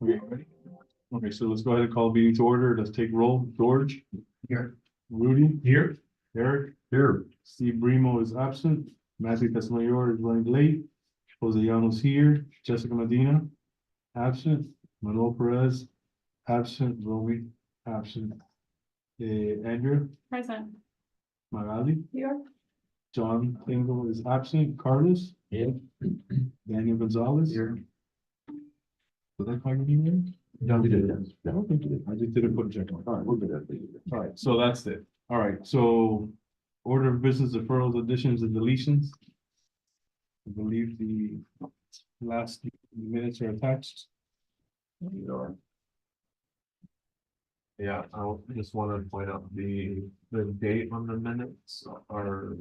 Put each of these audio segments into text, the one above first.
Okay, ready? Okay, so let's go ahead and call the meeting to order. Let's take roll. George? Here. Rudy? Here. Eric? Here. Steve Brimo is absent. Matthew Casamayor is running late. Jose Llanos here. Jessica Medina? Absent. Manuel Perez? Absent. Romy? Absent. Andrew? Present. Magali? Here. John Tingle is absent. Carlos? Here. Daniel Gonzalez? Here. Did I call your name? No, we did that. I don't think you did. I just didn't put a check on. All right, we'll do that. All right, so that's it. All right, so order of business deferrals, additions and deletions. I believe the last minutes are attached. Yeah, I just want to point out the date on the minutes are.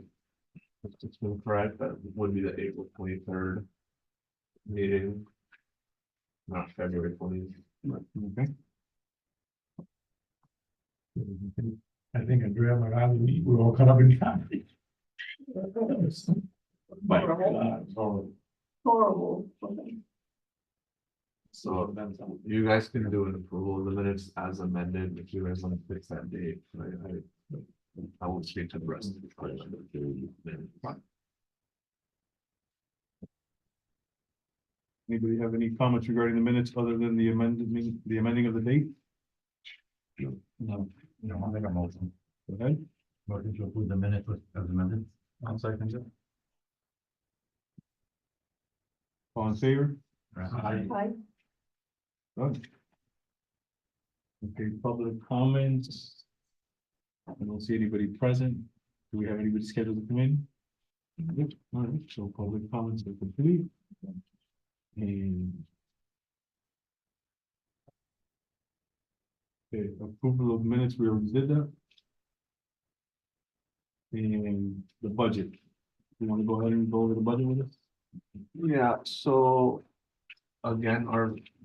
It's been correct, that would be the April 23rd meeting. Not February 20th. Okay. I think Andrea Morales, we're all caught up in traffic. My God, horrible. Horrible. So you guys can do an approval of the minutes as amended if you guys want to fix that date. I won't speak to the rest of the. Anybody have any comments regarding the minutes other than the amending of the date? No, I'll make a motion. Go ahead. Motion to approve the minutes as amended. I'll second it. All in favor? Aye. Hi. Good. Okay, public comments. I don't see anybody present. Do we have anybody scheduled to come in? Yep. All right, so public comments are complete. And okay, approval of minutes, we already did that. And the budget. You want to go ahead and go over the budget with us? Yeah, so again,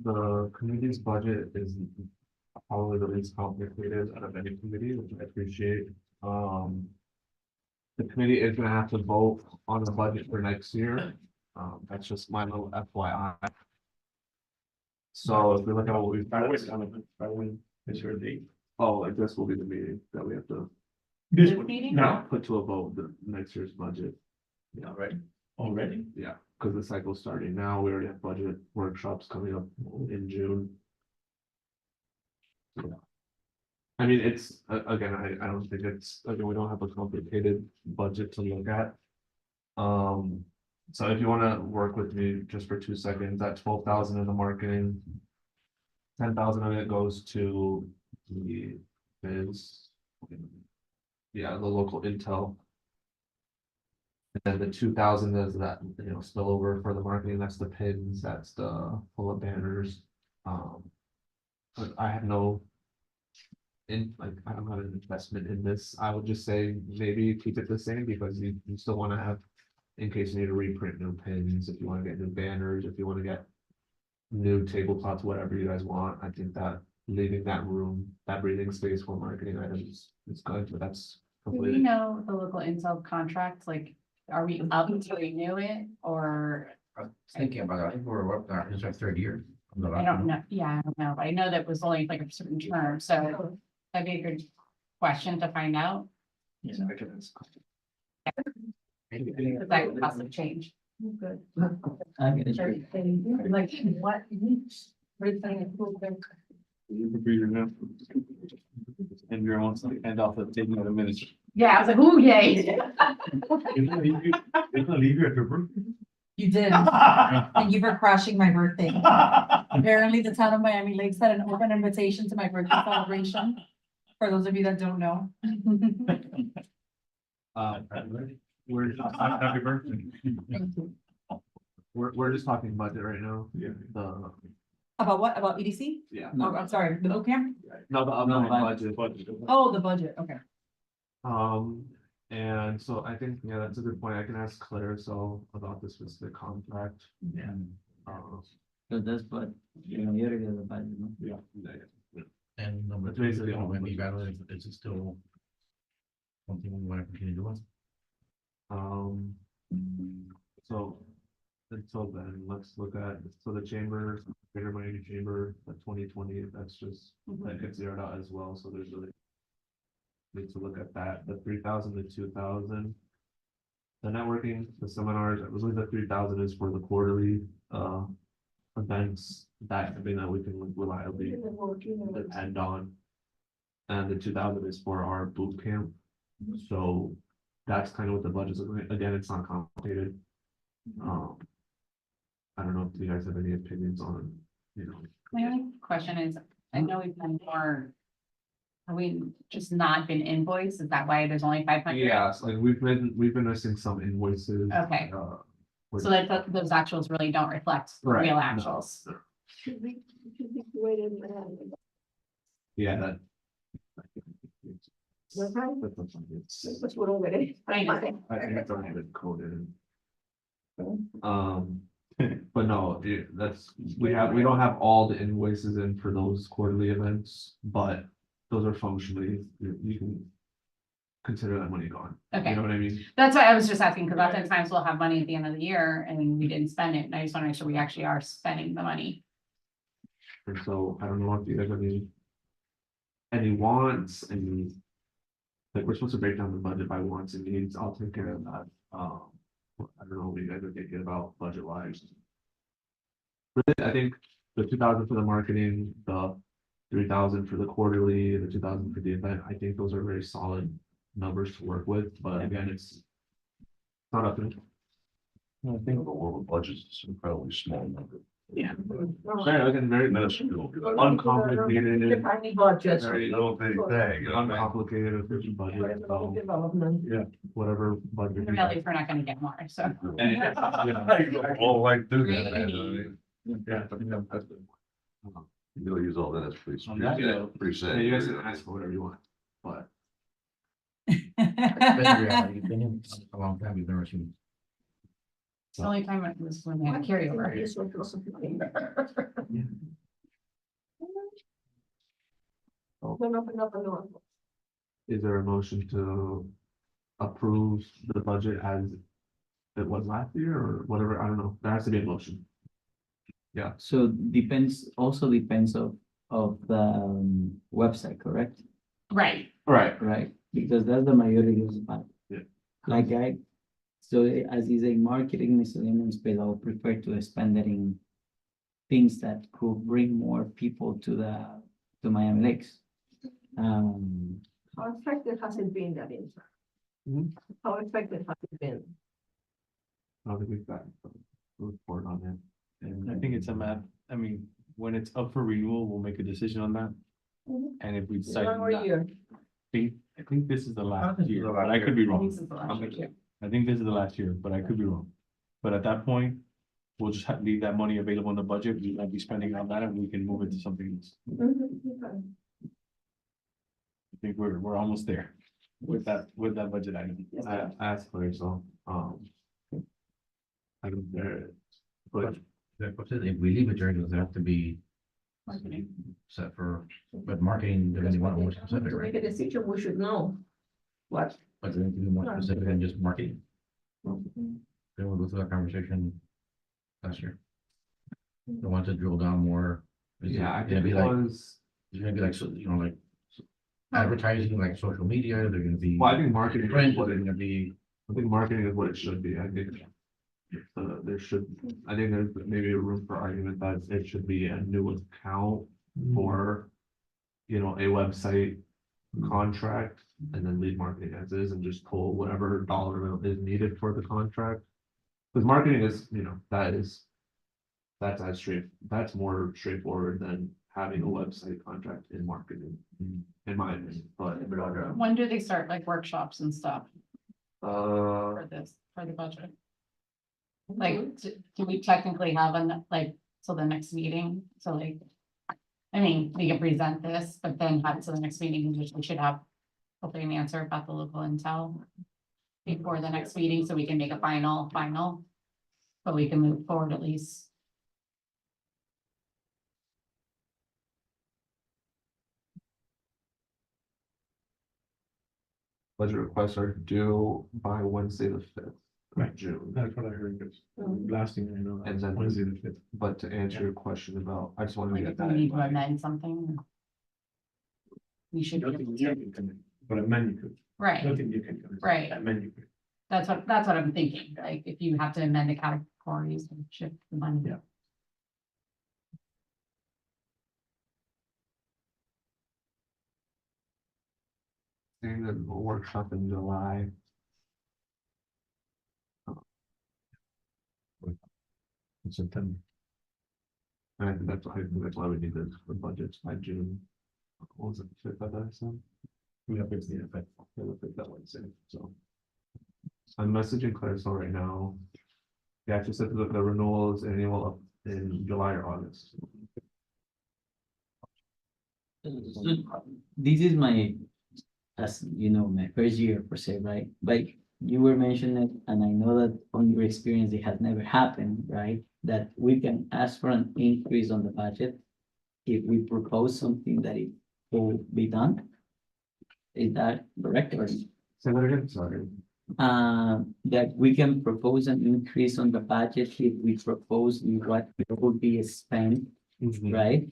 the committee's budget is probably the least complicated out of any committee, which I appreciate. The committee is gonna have to vote on the budget for next year. That's just my little FYI. So if we look at what we've. It's your date. Oh, like this will be the meeting that we have to This This one, meeting? no, put to a vote, the next year's budget. yeah, right, already? Yeah, because the cycle's starting now. We already have budget workshops coming up in June. Yeah. I mean, it's, again, I don't think it's, again, we don't have a complicated budget to look at. So if you want to work with me just for 2 seconds, that 12,000 in the marketing. 10,000 of it goes to the biz. Yeah, the local intel. And then the 2,000 is that, spillover for the marketing, that's the pins, that's the full of banners. But I have no. I don't have an investment in this. I would just say maybe keep it the same because you still want to have. In case you need to reprint new pins, if you want to get new banners, if you want to get. New tablecloths, whatever you guys want, I think that leaving that room, that breathing space for marketing items is good, but that's. Do we Completely. know the local intel contract, like, are we up to renew it, or, I was thinking about it, I think we're up there, it's our third year. I don't know, yeah, I don't know, but I know that was only like a certain term, so that'd be a good question to find out. Yeah, I can ask. Because that could possibly change. Good. I'm gonna Sure. Like, what? You can be your now. Andrea wants to hand off the taking of the minutes. Yeah, I was like, ooh, yay. Didn't I leave you at your birthday? You did. Thank you for crashing my birthday. Apparently, the town of Miami Lakes had an open invitation to my birthday celebration. For those of you that don't know. We're happy birthday. Thank you. We're just talking budget right now. Yeah. About what? About EDC? Yeah. Oh, I'm sorry, the boot camp? No, the upcoming budget. Oh, the budget, okay. And so I think, yeah, that's a good point. I can ask Claire so about the specific contract. Yeah. So that's what, you're the budget, no? Yeah. And number It's three, basically all when we budget. battle, is it still? Something we want to continue doing? So the until then, let's look at, so the chamber, Greater Miami Chamber, the 2020, that's just, that gets zeroed out as well, so there's really. Need to look at that, the 3,000 to 2,000. The networking, the seminars, I believe the 3,000 is for the quarterly, events, that something that we can reliably depend on. And the 2,000 is for our boot camp, so that's kind of what the budget's looking at. Again, it's not complicated. I don't know if you guys have any opinions on, you know. My only question is, I know we've done more. Have we just not been invoiced? Is that why there's only 500? Yes, like we've been missing some invoices. Okay. Which- So that those actuals really don't reflect Right, real no. actuals. Should be waited. Yeah, that. What time? It's- What's what already? I know. I think it's already been coded. But no, we don't have all the invoices in for those quarterly events, but those are functionally, you can consider that money gone. Okay. You know what I mean? That's why I was just asking, because oftentimes we'll have money at the end of the year and we didn't spend it, and I just want to make sure we actually are spending the money. And so I don't know if you guys have any wants, like, we're supposed to break down the budget by wants and needs. I'll take care of that. I don't know what you guys are thinking about budget wise. Really, I think the 2,000 for the marketing, the 3,000 for the quarterly, the 2,000 for the event, I think those are very solid numbers to work with, but again, it's not up to. I think The world budget is incredibly small number. Yeah. Very, again, very Minuscule. uncomplicated, Tiny budgets. very Little bitty thing, you know what I mean? uncomplicated efficient budget, so Development. whatever budget. you At least we're not gonna get more, so. All like do Great. that. You know, You'll use all that as pretty. On that note, Pretty Yeah, sad. you guys can ask for whatever you want, but You've been in a long time, you've never seen. The only time it was when we had a carryover. is there a motion to approve the budget as it was last year or whatever? I don't know. There has to be a motion. So also depends of the website, correct? Right, Right. Right, because that's the majority of the part. Yeah. Like so as is a marketing miscellaneous bill, I would prefer to spend it in things that could bring more people to Miami Lakes. How effective has it been, that is? Mhm. How effective has it been? I don't think we've got a report on it. I think it's a map. I mean, when it's up for renewal, we'll make a decision on that. Mhm. And if we decide, One more not- year. I think this is the last this is year, the but last I could be this wrong. is the last year too. I think this is the last year, but I could be wrong. But at that point, we'll just leave that money available in the budget. We might be spending on that and we can move it to something else. Okay. I think we're almost there with that budget item. I asked for it, so, I don't there, but If we leave it there, does it have to be Marketing. set for, but marketing, they're gonna want more specific, To right? make a decision, we should know what. But they're gonna be more specific than just marketing. Then we'll go through that conversation last year. They want to drill down more. Is it yeah, I gonna think be it like, was, is it gonna be like, like advertising, like social media, they're gonna be. well, I think marketing Print, is what they're it, gonna be. I think marketing is what it should be. I think. There should, I think there's maybe a room for argument that it should be a new account for, you know, a website contract and then lead marketing as is and just pull whatever dollar amount is needed for the contract. Because marketing is, you know, that's more straightforward than having a website contract in marketing, in my opinion, but. When do they start like workshops and stuff Uh, for the budget? Like, do we technically have like, till the next meeting? So like, I mean, we can present this, but then have it to the next meeting, we should have hopefully an answer about the local intel before the next meeting, so we can make a final, but we can move forward at least. budget requests are due by Wednesday the 5th Right. June. That's what I heard, because last thing I know, And then- Wednesday the fifth. But to answer your question about, I just wanted to Like get if that. we need to in mind. amend something. We should, be able Nothing to. you can come in, but a menu could, Right, nothing you can come in. Right. A menu could. that's what I'm thinking, like, if you have to amend the categories and shift the money. Yeah. Doing a workshop in July. In September. And I think that's why we need the budgets by June. What was it, fifth, I thought I said? Yeah, it's the effect. Yeah, we'll pick that Wednesday, so. I'm messaging Clarissa right now. Yeah, she said the renewal is annual up in July or August. So this is my, as you know, my first year per se, right? But you were mentioning, and I know that on your experience, it has never happened, right? That we can ask for an increase on the budget if we propose something that it will be done. Is that correct? Or, Say that again, sorry. that we can propose an increase on the budget if we propose what will be spent, right?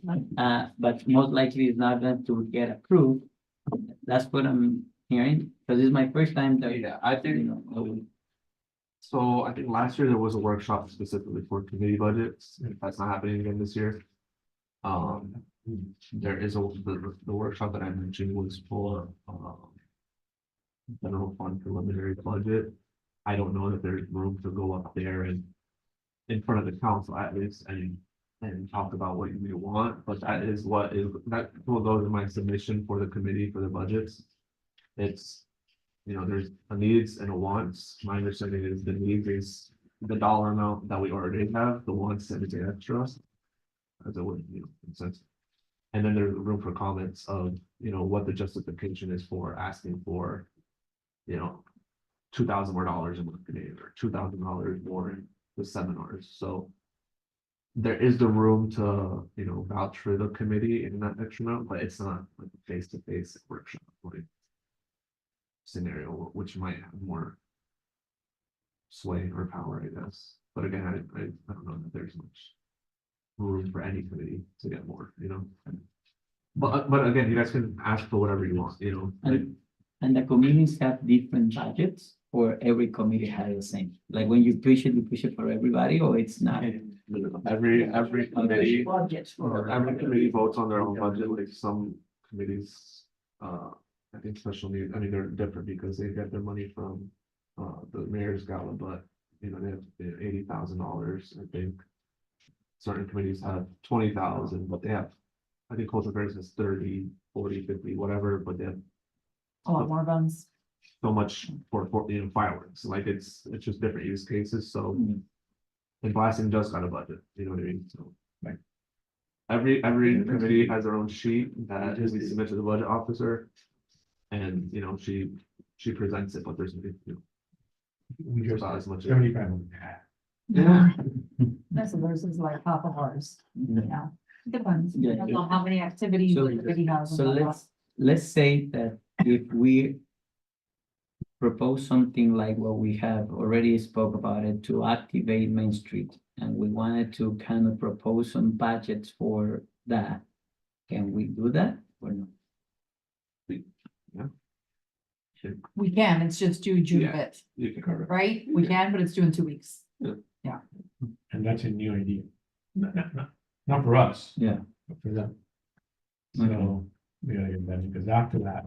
But most likely it's not going to get approved. That's what I'm hearing, because it's my first time that, Yeah, I you think, know, so I think last year there was a workshop specifically for committee budgets, if that's not happening again this year. There is the workshop that I mentioned was for, general fund preliminary budget. I don't know that there's room to go up there and in front of the council at least and talk about what you want, but that is what is, that will go to my submission for the committee for the budgets. It's, you know, there's a needs and a wants. My understanding is the needs is the dollar amount that we already have, the wants and the extra. As it would, you know, in sense. And then there's room for comments of, you know, what the justification is for asking for, you know, $2,000 more in one committee or $2,000 more in the seminars, so. There is the room to, you know, vouch for the committee in that extra amount, but it's not like a face-to-face workshop like. Scenario, which might have more. Sway or power, I guess, but again, I don't know that there's much. Room for any committee to get more, you know. But again, you guys can ask for whatever you want, you know, like, and the committees have different budgets, or every committee has the same? Like when you push it for everybody, or it's not? every committee. Budgets for. Every committee votes on their own budget, like some committees, I think special needs, I mean, they're different because they get their money from. The mayor's gala, but, you know, they have $80,000, I think. Certain committees have 20,000, but they have, I think cultural affairs is 30, 40, 50, whatever, but they have A lot more guns. so much for, you know, fireworks, like it's just different use cases, so. Mm. And blasting just got a budget, you know what I mean, so. Like. Every committee has their own sheet that is submitted to the budget officer. And, you know, she presents it, but there's, you know. We just About as much. 75. Yeah. That's versus like half of ours, yeah. Depends, Yeah. depends on how many activities So- the committee has. and So whatnot. let's say that if we propose something like what we have already spoke about it, to activate Main Street, and we wanted to kind of propose some budgets for that, can we do that or not? We can, it's just due June Yeah. fifth, You can cover it. right? We can, but it's due in 2 weeks. And that's a new idea. Not for us. Yeah. But for them. Okay. So, we gotta get that, because after that.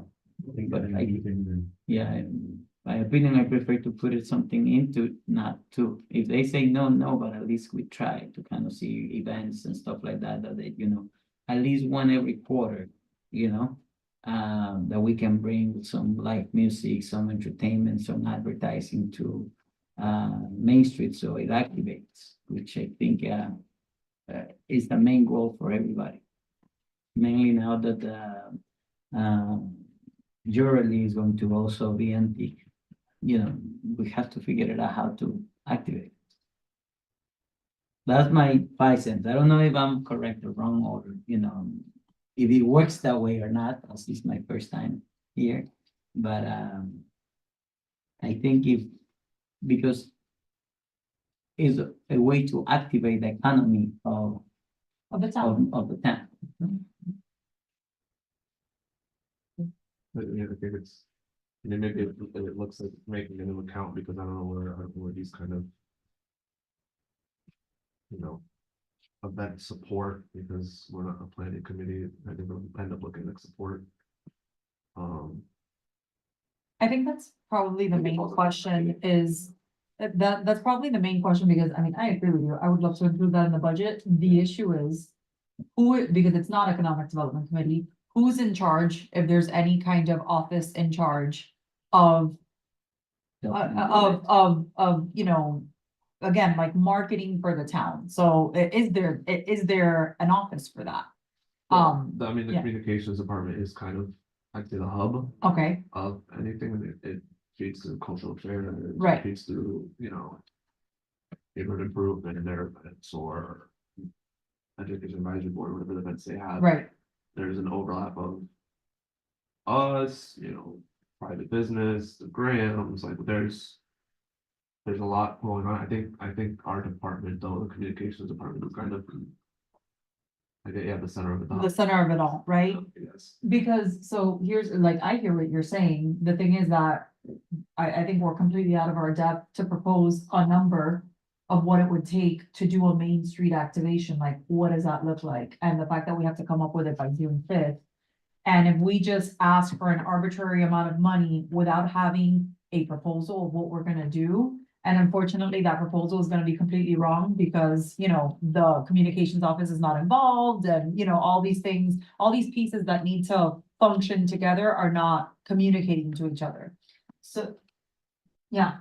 I think But that I- new thing, then- Yeah, in my opinion, I prefer to put it something into, not to, if they say no, no, but at least we try to kind of see events and stuff like that, that they, you know, at least one every quarter, you know? That we can bring some live music, some entertainment, some advertising to Main Street, so it activates, which I think is the main goal for everybody. Mainly now that the Jewelry is going to also be empty, you know, we have to figure it out how to activate. That's my 5 cents. I don't know if I'm correct or wrong, or, you know, if it works that way or not, as it's my first time here. But I think because is a way to activate the economy Of the town. of the town. But, yeah, I think it's, I mean, maybe it looks like making it an account because I don't know where these kind of. You know. Event support, because we're not a planning committee, I think we'll end up looking at support. I think that's probably the main question is, that's probably the main question, because, I mean, I agree with you, I would love to include that in the budget. The issue is who, because it's not Economic Development Committee, who's in charge, if there's any kind of office in charge of, you know, again, like marketing for the town. So is there an office for that? I mean, the yeah. communications department is kind of, I'd say, the hub Okay, of anything, and it feeds through cultural affairs. It Right. Feeds through, you know. Neighborhood improvement in their events or. Education advisory board, whatever the events they have. right, There's an overlap of. Us, you know, private business, the Grahams, like there's. There's a lot going on. I think our department, though, the communications department is kind of. I think, yeah, the center of it. the center of it all, right? Yes. Because, so here's, like, I hear what you're saying, the thing is that I think we're completely out of our depth to propose a number of what it would take to do a Main Street activation, like, what does that look like? And the fact that we have to come up with it by June 5th. And if we just ask for an arbitrary amount of money without having a proposal of what we're gonna do, and unfortunately, that proposal is gonna be completely wrong because, you know, the communications office is not involved and, you know, all these things, all these pieces that need to function together are not communicating to each other. So, yeah,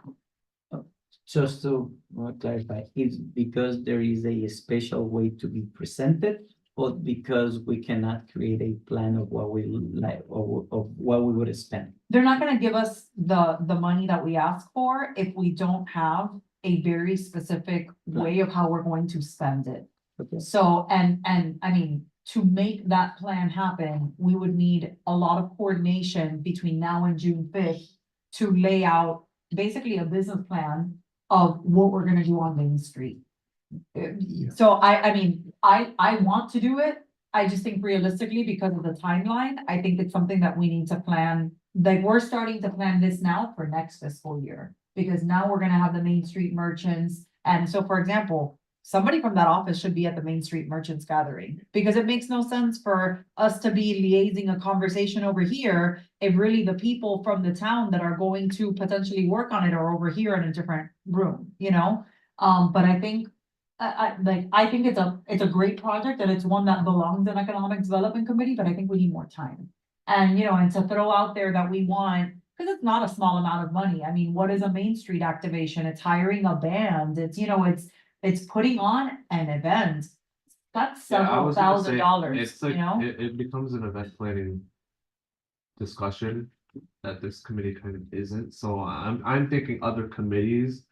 Just to clarify, is because there is a special way to be presented, or because we cannot create a plan of what we like, or of what we would spend? they're not gonna give us the money that we ask for if we don't have a very specific way of how we're going to spend it. Okay. So, and I mean, to make that plan happen, we would need a lot of coordination between now and June 5th to lay out basically a business plan of what we're gonna do on Main Street. So I mean, I want to do it. I just think realistically, because of the timeline, I think it's something that we need to plan. Like, we're starting to plan this now for next fiscal year, because now we're gonna have the Main Street merchants. And so, for example, somebody from that office should be at the Main Street Merchants Gathering, because it makes no sense for us to be liaising a conversation over here if really the people from the town that are going to potentially work on it are over here in a different room, you know? But I think, I think it's a great project and it's one that belongs in Economic Development Committee, but I think we need more time. And, you know, and to throw out there that we want, because it's not a small amount of money. I mean, what is a Main Street activation? It's hiring a band. It's, you know, it's putting on an event. That's Yeah, I several was gonna thousand say, dollars, it's like, you know? it becomes an event planning. Discussion that this committee kind of isn't, so I'm thinking other committees.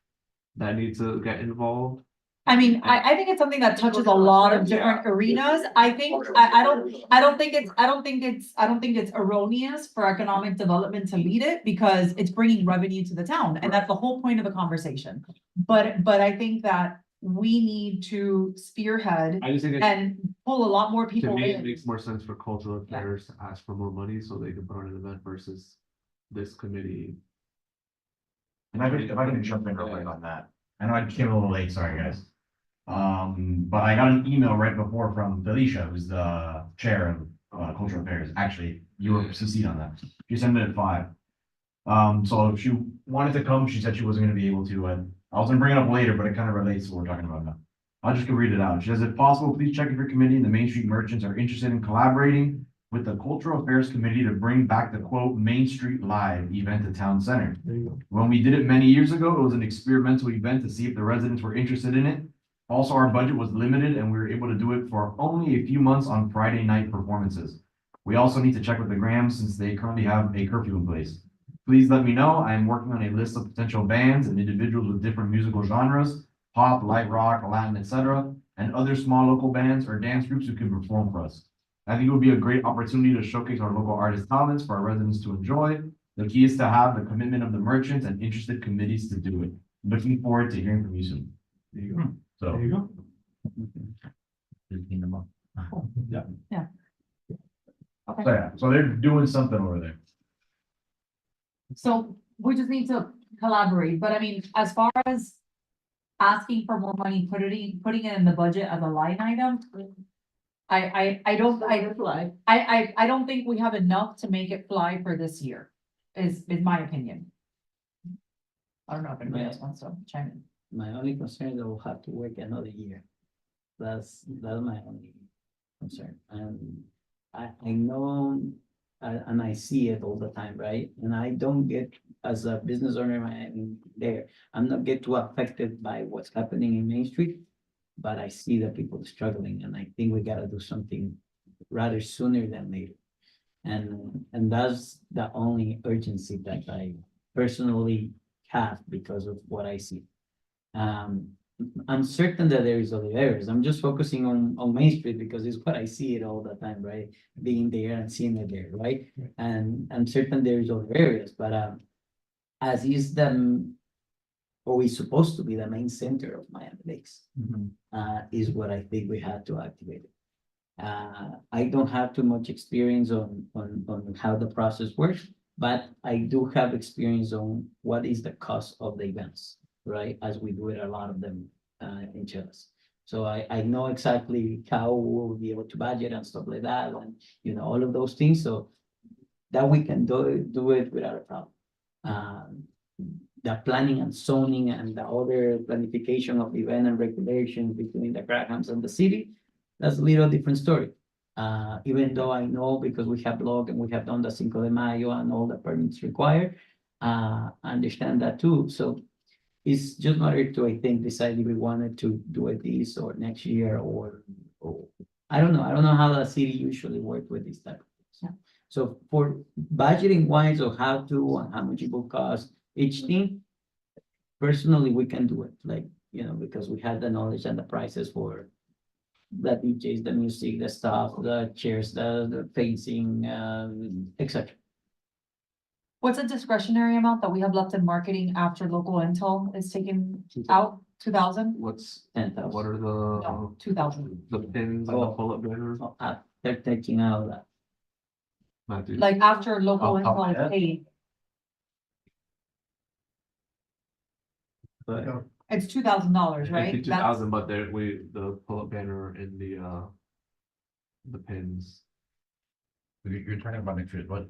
That need to get involved. I mean, I think it's something that touches a lot of different arenas. I think, I don't think it's erroneous for economic development to lead it, because it's bringing revenue to the town, and that's the whole point of the conversation. But I think that we need to spearhead I just think and pull a lot more to people me, it in. makes more sense for cultural affairs to ask for more money so they can put on an event versus this committee. And if I can jump in real quick on that, I know I came a little late, sorry guys. But I got an email right before from Felicia, who's the chair of cultural affairs. Actually, you were CC'd on that. She sent it at 5. So if she wanted to come, she said she wasn't gonna be able to, and I was gonna bring it up later, but it kind of relates to what we're talking about now. I'll just go read it out. She says, if possible, please check if your committee and the Main Street merchants are interested in collaborating with the Cultural Affairs Committee to bring back the quote Main Street Live event to Town Center. When we did it many years ago, it was an experimental event to see if the residents were interested in it. Also, our budget was limited and we were able to do it for only a few months on Friday night performances. We also need to check with the Grahams since they currently have a curfew in place. Please let me know. I am working on a list of potential bands and individuals with different musical genres, pop, light rock, Latin, etc., and other small local bands or dance groups who can perform for us. I think it would be a great opportunity to showcase our local artist talents for our residents to enjoy. The key is to have the commitment of the merchants and interested committees to do it. Looking forward to hearing from you soon. There you go. So, There you go. Just clean them up. Okay. so yeah, so they're doing something over there. So we just need to collaborate, but I mean, as far as asking for more money, putting it in the budget as a line item. I don't, Fly. I don't think we have enough to make it fly for this year, is my opinion. I don't know if anybody else wants to chime in. My only concern is that we'll have to work another year. That's my only concern, and I know, and I see it all the time, right? And I don't get, as a business owner, I'm not get too affected by what's happening in Main Street. But I see the people struggling, and I think we gotta do something rather sooner than later. And that's the only urgency that I personally have because of what I see. I'm certain that there is other areas. I'm just focusing on Main Street because it's what I see it all the time, right? Being there and seeing it there, right? And I'm certain there is other areas, but as is or is supposed to be the main center of Miami Lakes, is what I think we had to activate it. I don't have too much experience on how the process works, but I do have experience on what is the cost of the events, right? As we do it, a lot of them in Chiles. So I know exactly how we'll be able to budget and stuff like that, and all of those things, so that we can do it without a problem. The planning and zoning and the other planification of event and regulations between the Grahams and the city, that's a little different story. Even though I know because we have logged and we have done the Cinco de Mayo and all the permits required, I understand that too. So it's just matter to, I think, decide if we wanted to do it this or next year or I don't know. I don't know how the city usually work with this type of things. Yeah. So for budgeting wise of how to and how much it will cost each thing, personally, we can do it, because we had the knowledge and the prices for the DJs, the music, the stuff, the chairs, the facing, etc. What's a discretionary amount that we have left in marketing after local intel is taken out? 2,000? What's, 10,000. what are No, 2,000. the pins and the pull-up banners? Oh, they're taking out that. Matthew? Like after local Off the top of my intel is head. paid, But it's $2,000, right? Two thousand, but the pull-up banner and the pins You're talking about next year, what?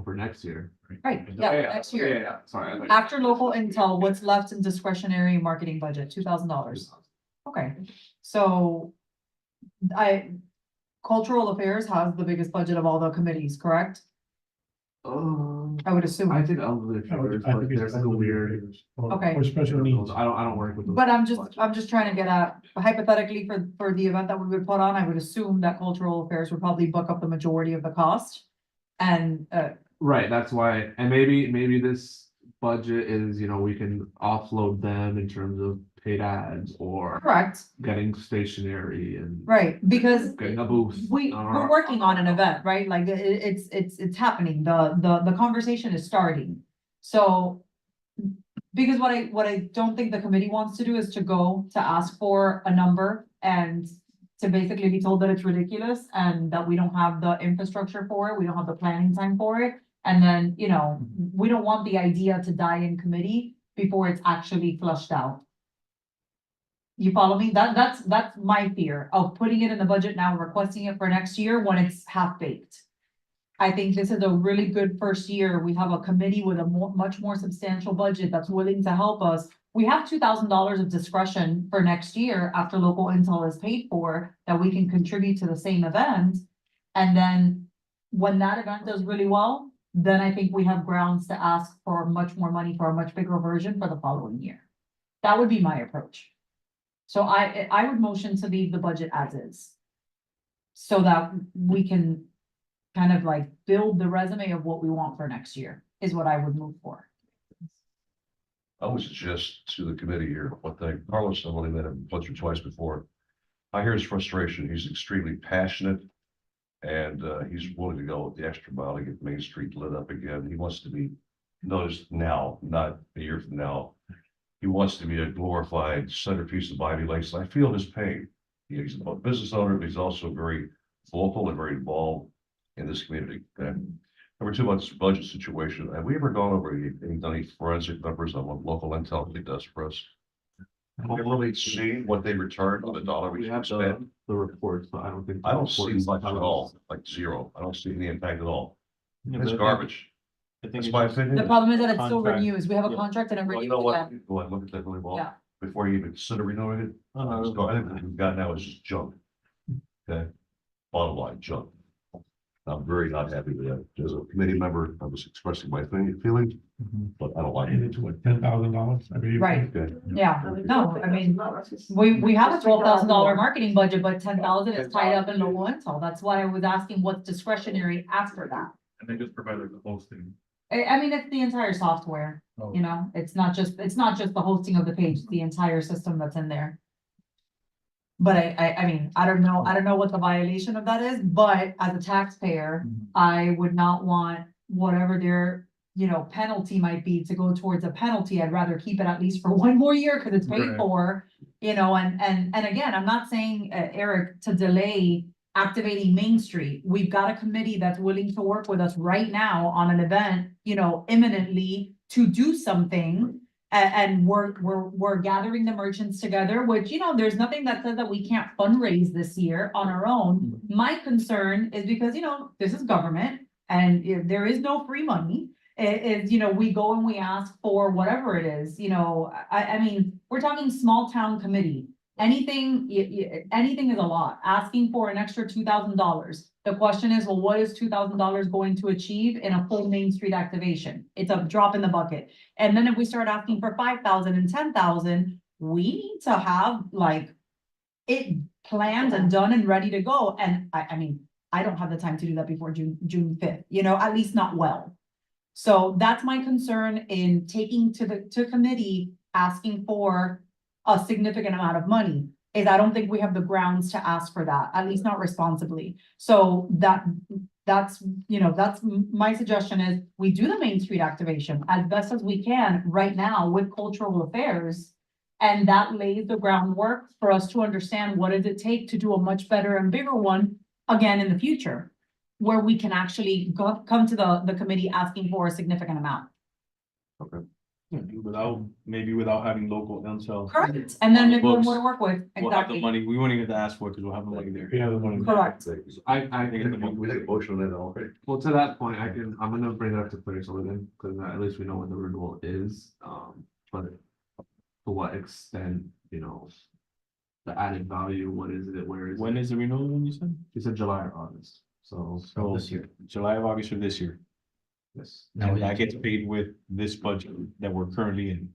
for next year. Right, yeah, next year. Yeah, sorry. I thought- After local intel, what's left in discretionary marketing budget? $2,000. Okay, so cultural affairs has the biggest budget of all the committees, correct? I would assume. I think elderly figures, but they're so weird. Okay. Or special needs. I don't work with those. But I'm just trying to get at, hypothetically, for the event that we would put on, I would assume that cultural affairs would probably book up the majority of the cost. And, Right, that's why, and maybe this budget is, we can offload them in terms of paid ads or correct, getting stationery and right, because getting a booth. we're working on an event, right? Like, it's happening, the conversation is starting. So, because what I don't think the committee wants to do is to go to ask for a number and to basically be told that it's ridiculous and that we don't have the infrastructure for it, we don't have the planning time for it. And then, we don't want the idea to die in committee before it's actually flushed out. You follow me? That's my fear of putting it in the budget now, requesting it for next year when it's half baked. I think this is a really good first year. We have a committee with a much more substantial budget that's willing to help us. We have $2,000 of discretion for next year after local intel is paid for, that we can contribute to the same event. And then when that event does really well, then I think we have grounds to ask for much more money for a much bigger version for the following year. That would be my approach. So I would motion to leave the budget as is. So that we can kind of like build the resume of what we want for next year, is what I would move for. I would suggest to the committee here, one thing, Carlos, I've only met him once or twice before. I hear his frustration. He's extremely passionate. And he's willing to go the extra mile to get Main Street lit up again. He wants to be noticed now, not a year from now. he wants to be a glorified centerpiece of Miami Lakes. I feel his pain. He's a business owner, but he's also very vocal and very involved in this community. And number two, about this budget situation, have we ever gone over any forensic numbers on what local intel really does for us? Have we really seen what they return on the dollar We we have spent? the reports, but I don't think. the I don't see reports much at tell us. all, like zero. I don't see any impact at all. Yeah, but I It's think- garbage. I think That's it's my just- opinion. The problem is that it still Contract. renews. We have a Yeah. contract and it Well, you know renews what? again. Go ahead, look at that really well. Yeah. Before you even consider renewing it. I think what we've got now is just junk. Okay, bottom line, junk. I'm very not happy with that. As a committee member, I was expressing my feelings, but I don't like it. $10,000, I believe. Right, Okay. yeah, no, I mean, we have a $12,000 marketing budget, but 10,000 is tied up in local intel. That's why I was asking what's discretionary after that. And they just provided the hosting. I mean, it's the entire software, Oh. you know, it's not just the hosting of the page, it's the entire system that's in there. But I mean, I don't know what the violation of that is, but as a taxpayer, I would not want whatever their, you know, penalty might be to go towards a penalty. I'd rather keep it at least for one more year, cause it's paid Right. for, you know, and again, I'm not saying, Eric, to delay activating Main Street. We've got a committee that's willing to work with us right now on an event, you know, imminently to do something. And we're gathering the merchants together, which, you know, there's nothing that says that we can't fundraise this year on our own. My concern is because, you know, this is government and there is no free money. You know, we go and we ask for whatever it is, you know, I mean, we're talking small town committee. Anything, anything is a lot. Asking for an extra $2,000. The question is, well, what is $2,000 going to achieve in a full Main Street activation? It's a drop in the bucket. And then if we start asking for 5,000 and 10,000, we need to have like it planned and done and ready to go. And I mean, I don't have the time to do that before June 5th, you know, at least not well. So that's my concern in taking to committee, asking for a significant amount of money, is I don't think we have the grounds to ask for that, at least not responsibly. So that's, you know, that's my suggestion is we do the Main Street activation as best as we can right now with cultural affairs. And that lays the groundwork for us to understand what does it take to do a much better and bigger one again in the future, where we can actually come to the committee asking for a significant amount. Yeah, maybe without having local intel. Correct, and then On the maybe we'll books. more to work with, We'll have the exactly, money, we won't even have to ask for it, because we'll have the money there. Yeah, the money. correct. I think it's the We take a motion on that already. well, to that point, I'm gonna bring it up to placeholder then, because at least we know when the renewal is, but to what extent, you know, the added value, what is it, where is When it? is the renewal, when you said? You said July or August, so, So This year. July of August of this year. yes. Now, And that gets paid with this budget that we're currently in.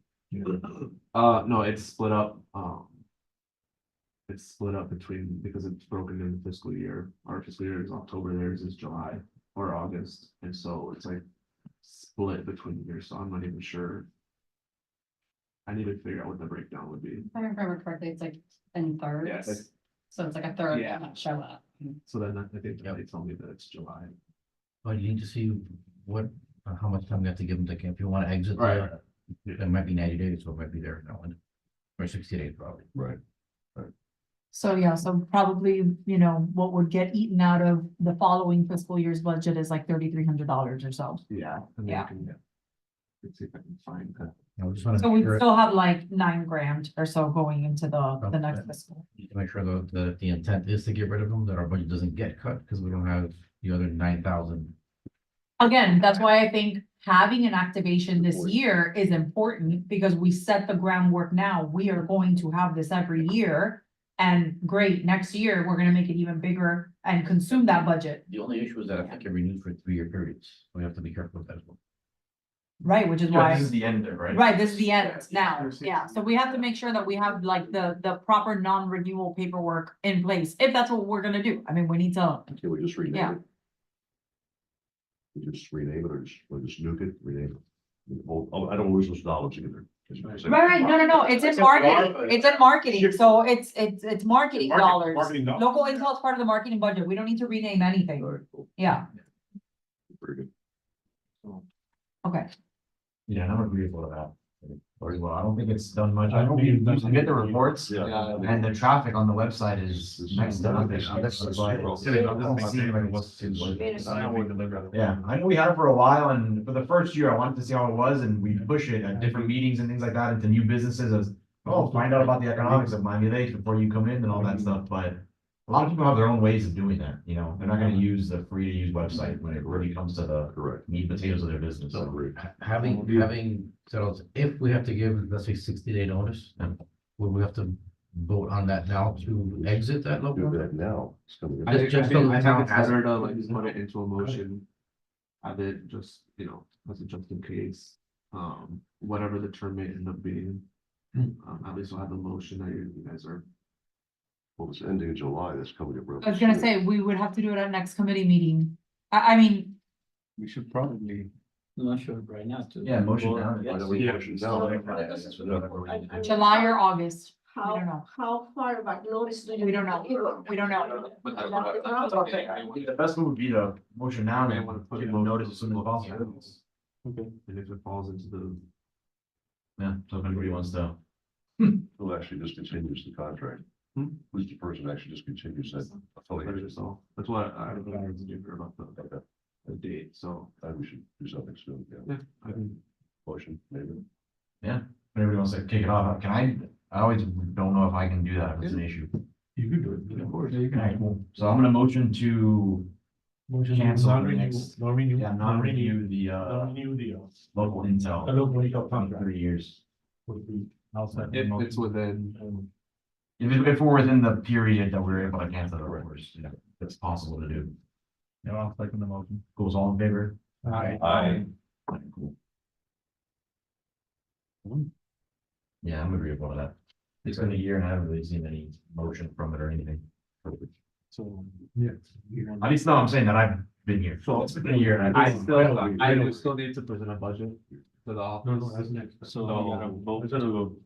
No, it's split up, it's split up between, because it's broken in the fiscal year, our fiscal year is October, theirs is July or August, and so it's like split between years, so I'm not even sure. I need to figure out what the breakdown would be. If I remember correctly, it's like in thirds. Yes. So it's like a third Yeah. that show up. So then I think Yep. they told me that it's July. But you need to see what, how much time you have to give them to, if you wanna exit. Right. It might be 90 days, so it might be there now, or 60 days probably. Right. So yeah, so probably, you know, what would get eaten out of the following fiscal year's budget is like $3,300 or so. Yeah. and then Yeah. I can- Let's see if I can find that. I just wanna So make we sure, still have like 9 grand or so going into the next Okay. fiscal. need to make sure that the intent is to get rid of them, that our budget doesn't get cut, because we don't have the other 9,000. Again, that's why I think having an activation this year is important because we set the groundwork now. We are going to have this every year. And great, next year, we're gonna make it even bigger and consume that budget, The only issue is that I think it renews for 3-year periods, we have to be careful with that as well. right? Which is why. the end there, right? Right, this is the end now, yeah, so we have to make sure that we have like the proper non-renewal paperwork in place, if that's what we're gonna do, I mean, we need to. Can we just rename Yeah. it? We just rename it or just nuke it, rename it? Well, I don't lose those dollars either. Right, no, it's in marketing, so it's marketing dollars. Marketing dollars. Local intel is part of the marketing budget, we don't need to rename anything, All right, cool. yeah, Very good. okay. Yeah, I'm agreeable with that. Well, I don't think it's done much. I I don't mean, think it's you can done get the much. reports Yeah. and the traffic on the website is next to nothing. That's- That's that's why true. it doesn't seem like it was too It's- Yeah, I know we had it for a while, and for the first year, I wanted to see how it was, and we push it at different meetings and things like that into new businesses as, oh, find out about the economics of Miami Lakes before you come in and all that stuff, but a lot of people have their own ways of doing that, you know, they're not gonna use the free to use website when it really comes to the Correct. meat and potatoes of their business. So So, agree. Having settled, if we have to give, let's say, 60-day notice, then will we have to vote on that now to exit that Do local? that now. It's coming in. I think, Just so the town it's has- better to like put it into a motion. Have it just, you know, as a just in case, whatever the term may end up being. At least we'll have the motion that you guys are. Well, it's ending in July, that's coming up. real I was gonna soon. say, we would have to do it at next committee meeting. I mean, We should probably. I'm not sure right now too. Yeah, motion now. I know we motion now. July or August, we How, don't know. how far back notice do you? We don't know. We don't know. The best move would be to motion now I and want to put give it them on notice as soon as possible. Okay. And if it falls into the. Yeah, so if anybody wants to. Who actually just continues the contract? Who's the person that actually just continues that affiliation? So that's what I don't know to do here about the date, so. I think we should do something soon, yeah. Yeah, I can. Motion, maybe. If anybody wants to kick it off, can I always don't know if I can do that if it's an issue. You could do it, of course. You Alright, cool. So I'm gonna motion to, Cancel the Non-renew, next- non-renew. non-renew the, Non-renew the. local intel. Local intel for contract. 3 years. Would be outside. If it's within, If we're within the period that we're able to cancel it, of course, you know, it's possible to do. No, I'll second the motion. Goes all in favor? Aye. Alright, cool. Yeah, I'm agreeable to that. It's been a year and I haven't really seen any motion from it or anything. So, yeah. At least no, I'm saying that I've been here. So it's been a year and I still need to present a budget to the office. No, that's next. So you gotta vote to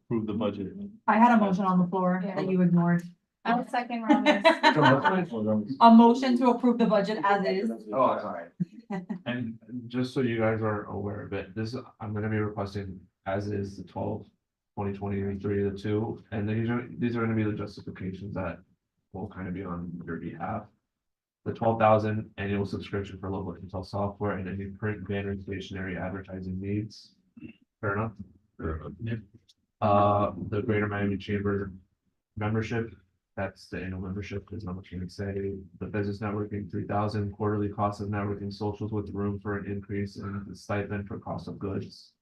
approve the budget. I had a motion on the floor that you ignored. I'll second Rami's. A motion to approve the budget as is. Oh, sorry. And just so you guys are aware of it, this, I'm gonna be requesting as is the 2023, the two, and these are gonna be the justifications that will kind of be on your behalf. The 12,000 annual subscription for local intel software and any print, banner, stationery, advertising needs. Fair enough. The Greater Miami Chamber membership, that's the annual membership, there's not much you can say. The business networking, 3,000, quarterly cost of networking socials with room for an increase in the stipend for cost of goods.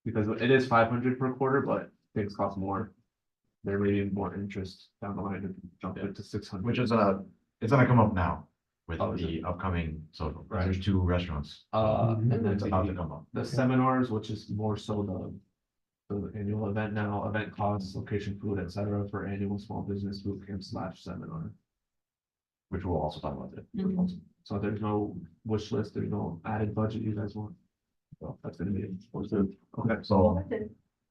Because it is 500 per quarter, but things cost more. There may be more interest down the line to jump it to 600. Which is it's gonna come up now with Oh, is the upcoming, so Right. there's 2 restaurants. And then It's about to come up. the seminars, which is more so the annual event now, event costs, location, food, etc. for annual small business boot camp / seminar. Which we'll also talk about it. Mhm. So there's no wish list, there's no added budget you guys want. So that's gonna be it. Okay, so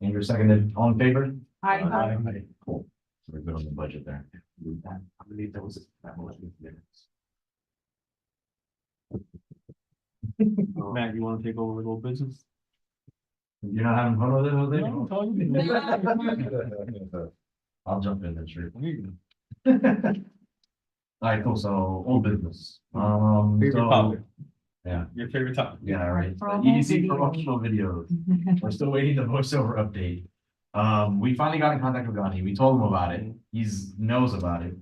Andrew seconded, all in favor? I, Aye. Cool. So we're good on the budget there. I'm gonna need those, that much. Matt, you wanna take over the whole business? You're not having fun with it, Jose? No, it's all you. I'll jump in, that's true. There you go. Alright, cool, so old business, Favorite so, topic. yeah. Your favorite topic. Yeah, right, Promo EDC video. promotional videos, we're still waiting the voiceover update. We finally got in contact with Gandhi, we told him about it, he's knows about it.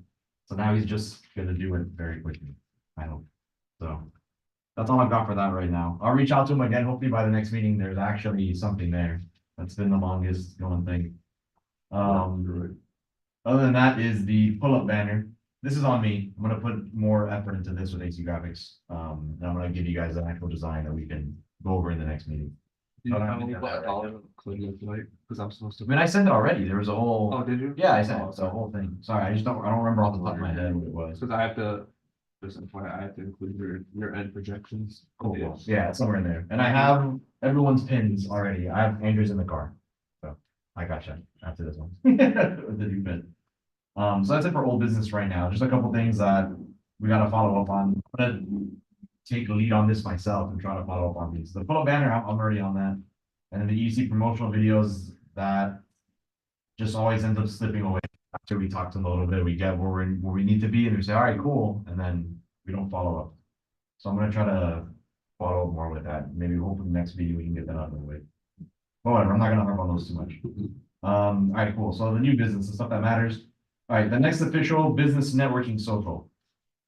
So now he's just gonna do it very quickly, I hope, so. That's all I've got for that right now, I'll reach out to him again, hopefully by the next meeting, there's actually something there, that's been the longest going thing. Other than that is the pull-up banner. This is on me. I'm gonna put more effort into this with AC Graphics. And I'm gonna give you guys an actual design that we can go over in the next meeting. You I don't tell have me to what do that I'll include it tonight, because I'm supposed to. I mean, I sent it already. There was a whole, Oh, did you? yeah, I sent it, the whole thing. Sorry, I don't remember off the top of my head what it was. Because I have to, just FYI, I have to include your end projections. Cool. Yeah, it's somewhere in there. And I have everyone's pins already. I have Andrew's in the car. So I gotcha after this one. With the new pin. So that's it for old business right now. Just a couple things that we gotta follow up on. I'm gonna take the lead on this myself and try to follow up on these. The pull-up banner, I'm already on that. And then the EDC promotional videos that just always end up slipping away. After we talk to them a little bit, we get where we need to be, and we say, all right, cool, and then we don't follow up. So I'm gonna try to follow up more with that. Maybe hopefully next video we can get that out of the way. But whatever, I'm not gonna harp on those too much. All right, cool. So the new business, the stuff that matters. All right, the next official business networking social.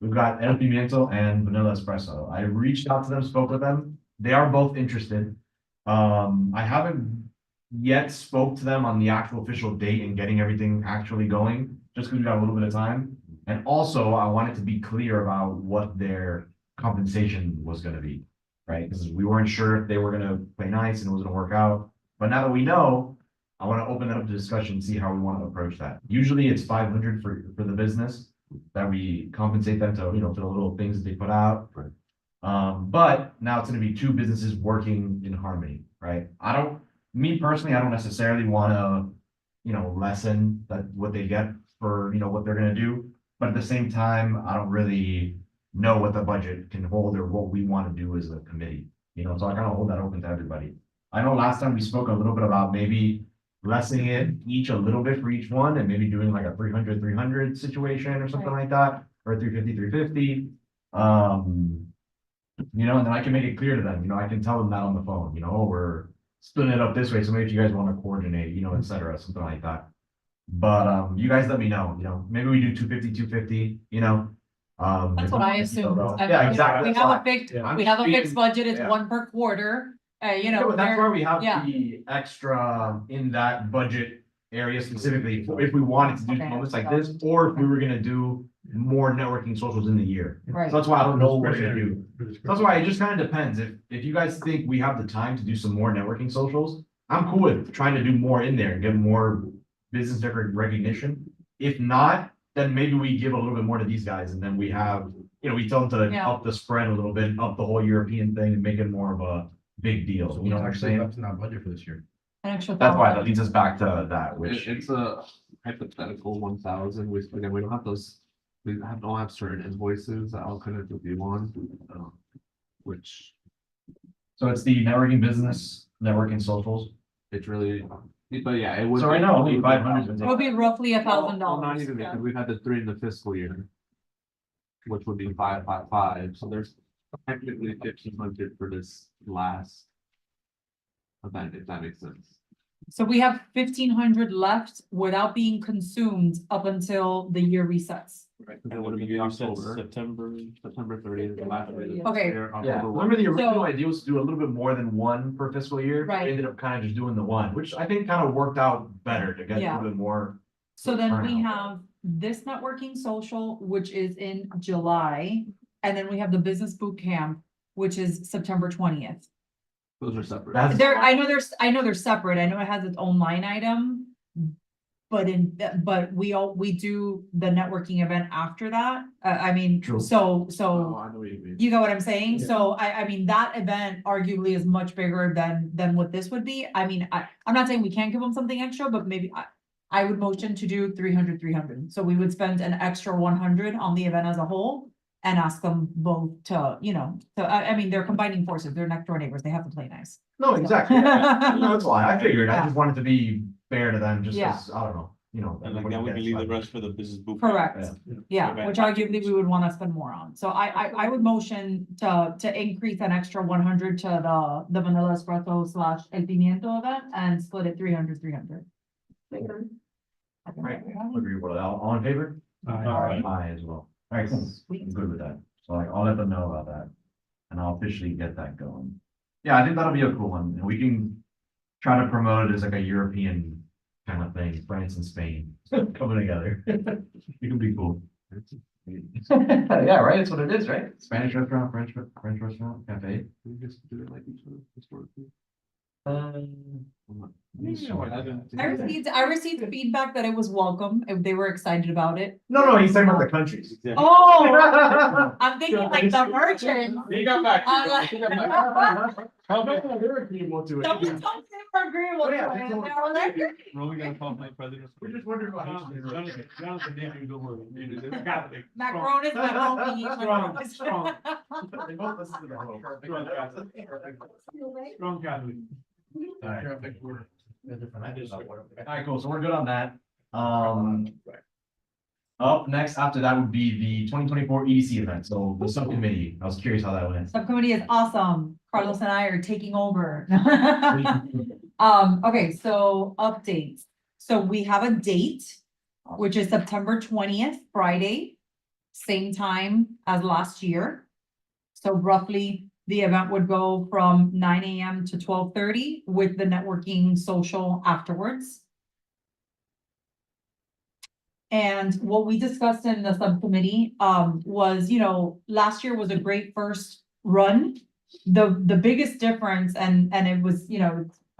We've got El Pimiento and Vanilla Espresso. I reached out to them, spoke with them. They are both interested. I haven't yet spoke to them on the actual official date and getting everything actually going, just because we got a little bit of time. And also, I wanted to be clear about what their compensation was gonna be, right? Because we weren't sure if they were gonna play nice and it was gonna work out. But now that we know, I want to open that up to discussion and see how we want to approach that. Usually it's 500 for the business that we compensate them to, you know, for the little things that they put out. Right. But now it's going to be two businesses working in harmony, right? Me personally, I don't necessarily want to, you know, lessen that what they get for, you know, what they're going to do. But at the same time, I don't really know what the budget can hold or what we want to do as a committee, you know, so I kind of hold that open to everybody. I know last time we spoke a little bit about maybe lessening it each a little bit for each one and maybe doing like a 300 situation or something like that, or 350. You know, and then I can make it clear to them, you know, I can tell them that on the phone, you know, oh, we're splitting it up this way, so maybe if you guys want to coordinate, you know, et cetera, something like that. But you guys let me know, you know, maybe we do 250, you know. That's what I assumed. Yeah, exactly. We have a fixed, Yeah. we have a fixed budget, it's Yeah. one per quarter, you Yeah, know. but that's there- where we have yeah. the extra in that budget area specifically, if we wanted to do Okay. moments like this, or if we were gonna do more networking socials in the year. Right. So that's why I don't know what we're gonna do. That's why it just kind of depends. If you guys think we have the time to do some more networking socials, I'm cool with trying to do more in there and get more business recognition. If not, then maybe we give a little bit more to these guys and then we have, you know, we tell them to Yeah. up the spread a little bit, up the whole European thing and make it more of a big deal. You know what I'm Actually, saying? that's not budget for this year. An extra That's why that $1,000. leads us back to that, which. It's a hypothetical 1,000, which again, we don't have those, don't have certain invoices that I'll kind of review on. Which So it's the networking business, networking socials. it's really, but yeah, it would. So right now, only 500. It would be roughly $1,000. Well, not even because we've had the 3 in the fiscal year. Which would be 555, so there's technically 1,500 for this last event, if that makes sense. So we have 1,500 left without being consumed up until the year resets. Right. That would have been October, September. September 30th, the last day of the Okay. year, Yeah, October 1. remember the original So- idea was to do a little bit more than one per fiscal year? Right. We ended up kind of just doing the one, which I think kind of worked out better to get a Yeah. little bit more. So then we Turnout. have this networking social, which is in July, and then we have the business boot camp, which is September 20th. Those are separate. That's- I know they're separate. I know it has its own line item. But we do the networking event after that. I mean, True. so Oh, I know what you mean. you know what I'm saying? Yeah. So I mean, that event arguably is much bigger than what this would be. I mean, I'm not saying we can't give them something extra, but maybe I would motion to do 300. So we would spend an extra 100 on the event as a whole and ask them both to, you know, so I mean, they're combining forces. They're next door neighbors. They have to play nice. No, exactly. Yeah. No, that's why I figured. I Yeah. just wanted to be fair to them, just Yeah. as, I don't know, you know. And like that, we can leave the rest for the business boot. Correct. camp. Yeah, Event. which arguably we would wanna spend more on. So I would motion to increase an extra 100 to the vanilla espresso / el pimiento event and split it 300. Right. Agree with that. All in favor? Aye as well. All right, cool. I'm good with that. So like, I'll let them know about that. And I'll officially get that going. Yeah, I think that'll be a cool one. And we can try to promote it as like a European kind of thing, France and Spain coming together. It can be cool. Yeah, right, that's what it is, right? Spanish restaurant, French restaurant, cafe. We just do it like each other historically. I received feedback that it was welcome, if they were excited about it. No, he's talking about the countries. Oh, I'm thinking like the merchant. He got back. I'm like- He got back. How about the European will do it? Someone told me they were agreeable to Oh, yeah, it, just and don't- they were like, We're only gonna call my president. We're just wondering about Jonathan, David, don't worry. It's Catholic. Macron is my homie, he's my Strong, homie. strong. They both listen to the whole. Strong Catholic. Alright. Alright, cool, so we're good on that. Up next after that would be the 2024 EDC event, so the subcommittee, I was curious how that went. Subcommittee is awesome. Carlos and I are taking over. Okay, so updates. So we have a date, which is September 20th, Friday, same time as last year. So roughly, the event would go from 9 AM to 12:30 with the networking social afterwards. And what we discussed in the subcommittee, was, last year was a great first run. The biggest difference, and it was,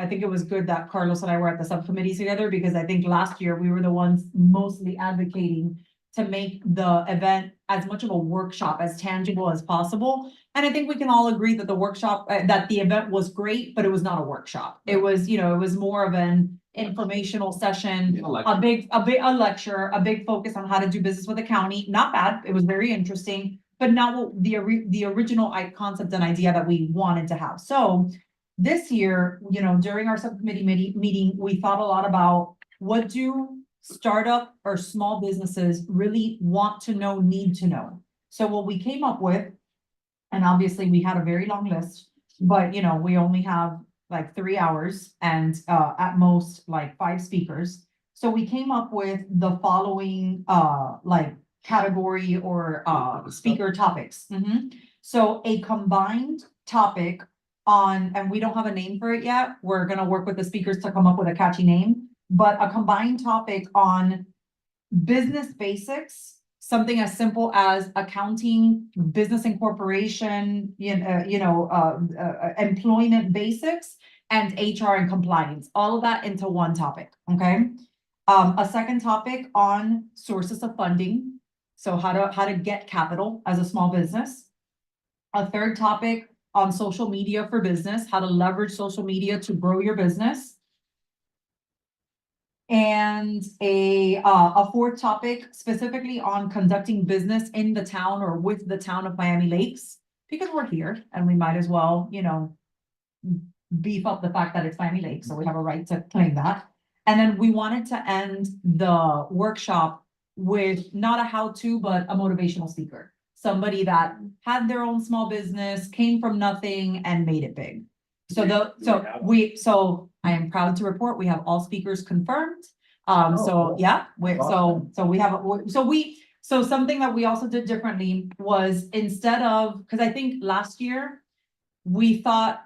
I think it was good that Carlos and I were at the subcommittee together, because I think last year we were the ones mostly advocating to make the event as much of a workshop, as tangible as possible. And I think we can all agree that the workshop, that the event was great, but it was not a workshop. It was, it was more of an informational session, a lecture, a big focus on how to do business with the county. Not bad. It was very interesting, but not what the original concept and idea that we wanted to have. So this year, during our subcommittee meeting, we thought a lot about what do startup or small businesses really want to know, need to know. So what we came up with, and obviously we had a very long list, but we only have like 3 hours and at most like 5 speakers. So we came up with the following like category or speaker topics. So a combined topic on, and we don't have a name for it yet. We're gonna work with the speakers to come up with a catchy name, but a combined topic on business basics, something as simple as accounting, business incorporation, employment basics, and HR and compliance, all of that into one topic, okay? A second topic on sources of funding, so how to get capital as a small business. A third topic on social media for business, how to leverage social media to grow your business. And a fourth topic specifically on conducting business in the town or with the town of Miami Lakes, because we're here and we might as well, beef up the fact that it's Miami Lakes, so we have a right to claim that. And then we wanted to end the workshop with not a how-to, but a motivational speaker. Somebody that had their own small business, came from nothing and made it big. So I am proud to report we have all speakers confirmed. So something that we also did differently was, instead of, because I think last year we thought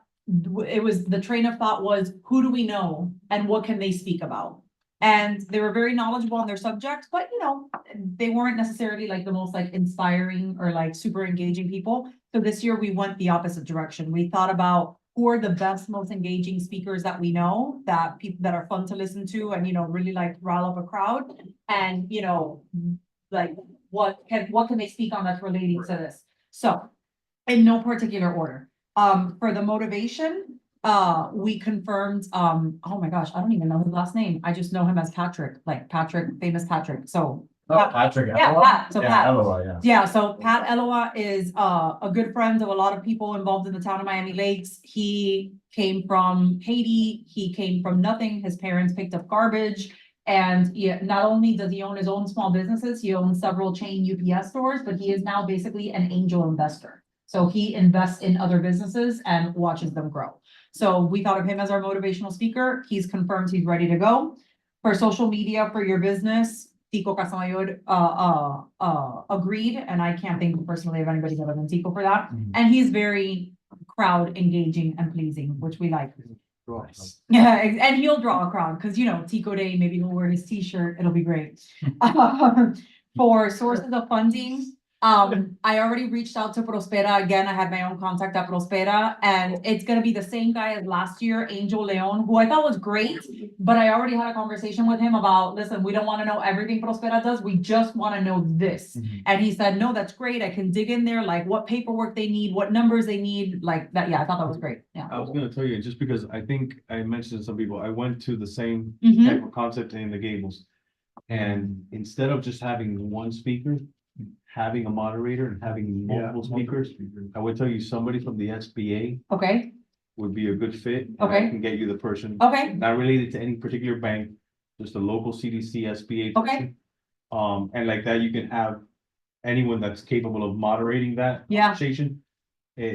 it was, the train of thought was, who do we know and what can they speak about? And they were very knowledgeable on their subject, but they weren't necessarily like the most like inspiring or like super engaging people. So this year we went the opposite direction. We thought about who are the best, most engaging speakers that we know, that people that are fun to listen to and, really like rile up a crowd. And, like what can they speak on that's relating to this? So in no particular order. For the motivation, we confirmed, oh my gosh, I don't even know his last name. I just know him as Patrick, like Patrick, famous Patrick. So Patrick. yeah, Pat. So Pat. Eloa, Yeah, so Pat Eloa is a good friend of a lot of people involved in the town of Miami Lakes. He came from Haiti. He came from nothing. His parents picked up garbage. And not only does he own his own small businesses, he owns several chain UPS stores, but he is now basically an angel investor. So he invests in other businesses and watches them grow. So we thought of him as our motivational speaker. He's confirmed he's ready to go. For social media for your business, Tico Casamayor agreed, and I can't think personally of anybody other than Tico for that. And he's very crowd engaging and pleasing, which we like. Nice. Yeah, and he'll draw a crowd because Tico Day, maybe he'll wear his t-shirt, it'll be great. For sources of funding, I already reached out to Prospera. Again, I have my own contact at Prospera, and it's gonna be the same guy as last year, Angel Leon, who I thought was great, but I already had a conversation with him about, listen, we don't want to know everything Prospera does, we just want to know this. And he said, no, that's great, I can dig in there, like what paperwork they need, what numbers they need, like that. Yeah, I thought that was great. Yeah. I was gonna tell you, just because I think I mentioned to some people, I went to the same Mhm. type of concept in the Gables. And instead of just having one speaker, having a moderator and having multiple speakers, I would tell you somebody from the SBA Okay. would be a good fit. and I Okay. can get you the person, Okay, not related to any particular bank, just a local CDC, SBA. Okay. person. And like that, you can have anyone that's capable of moderating that Yeah. conversation.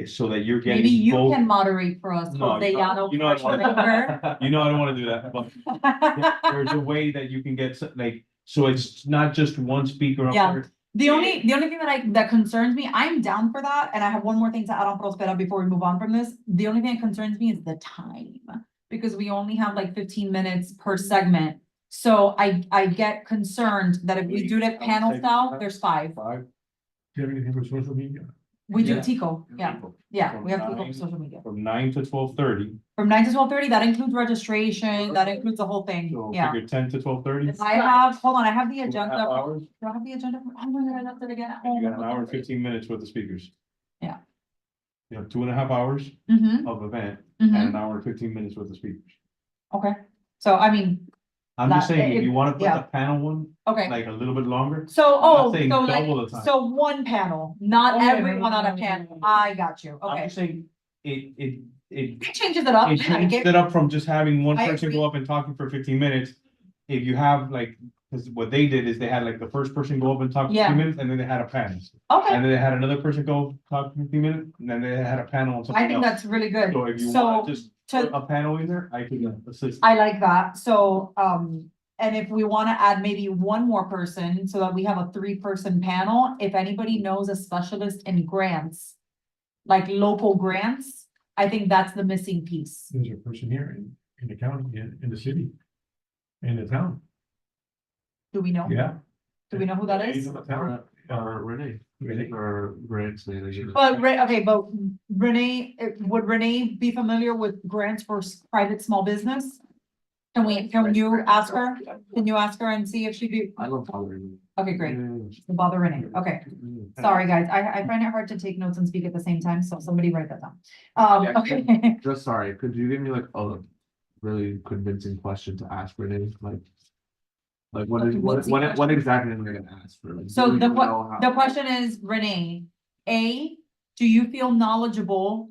So that you're maybe getting you both. can moderate for us, No, Jose Llano, you know I commercial don't banker. wanna- you know, I don't wanna do that, but there's a way that you can get, like, so it's not just one speaker up Yeah. there. The only thing that concerns me, I'm down for that, and I have one more thing to add on Prospera before we move on from this. The only thing that concerns me is the time, because we only have like 15 minutes per segment. So I get concerned that if we do it panel style, there's 5. Five. Do you have anything for social media? We do Yeah. Tico, yeah, we have Tico From for social media. From 9 to 12:30, From 9 to 12:30, that includes registration, that includes the whole thing, so yeah. figure 10 to 12:30. I have, hold on, I have the 2.5 agenda. hours, Do I have the agenda? Oh my god, I left it again. you got an hour and 15 minutes with the speakers. Yeah. You have 2.5 hours Mm-hmm, of event and mm-hmm, an hour and 15 minutes with the speakers. okay, so I mean, I'm just That- saying, if it- you wanna put yeah. the panel one, okay. like a little bit longer, So, I'm not oh, saying so double like, the time. so one panel, not Oh, yeah, no, everyone no, on no, a no, panel. no. I got you, I'm okay. just saying, it It changes it up. It changed it up from just having one I person agree. go up and talking for 15 minutes. If you have like, because what they did is they had like the first person go up and talk for Yeah. 15 minutes, and then they had a panel. Okay, And then they had another person go talk for 15 minutes, and then they had a panel on I something think else. that's really good. So if you So, want to just put to, a panel in there, I can assist. I like that, so, and if we wanna add maybe one more person, so that we have a 3-person panel, if anybody knows a specialist in grants. Like local grants, I think that's the missing piece. There's a person here in the county, in the city. In the town, Do we know? yeah. Do we know who that He's is? in the town. Renee, Renee. or grants, they use. But Renee, would Renee be familiar with grants for private small business? Can you ask her? Can you ask her and see if she'd be, I love following. okay, great, we'll bother Renee, okay. Sorry, guys, I find it hard to take notes and speak at the same time, so somebody write that down. Yeah. Okay, Just sorry, could you give me like a really convincing question to ask Renee, like what A is, convincing what question? exactly am I gonna ask for? Like, so do you the know how- the question is, Renee, do you feel knowledgeable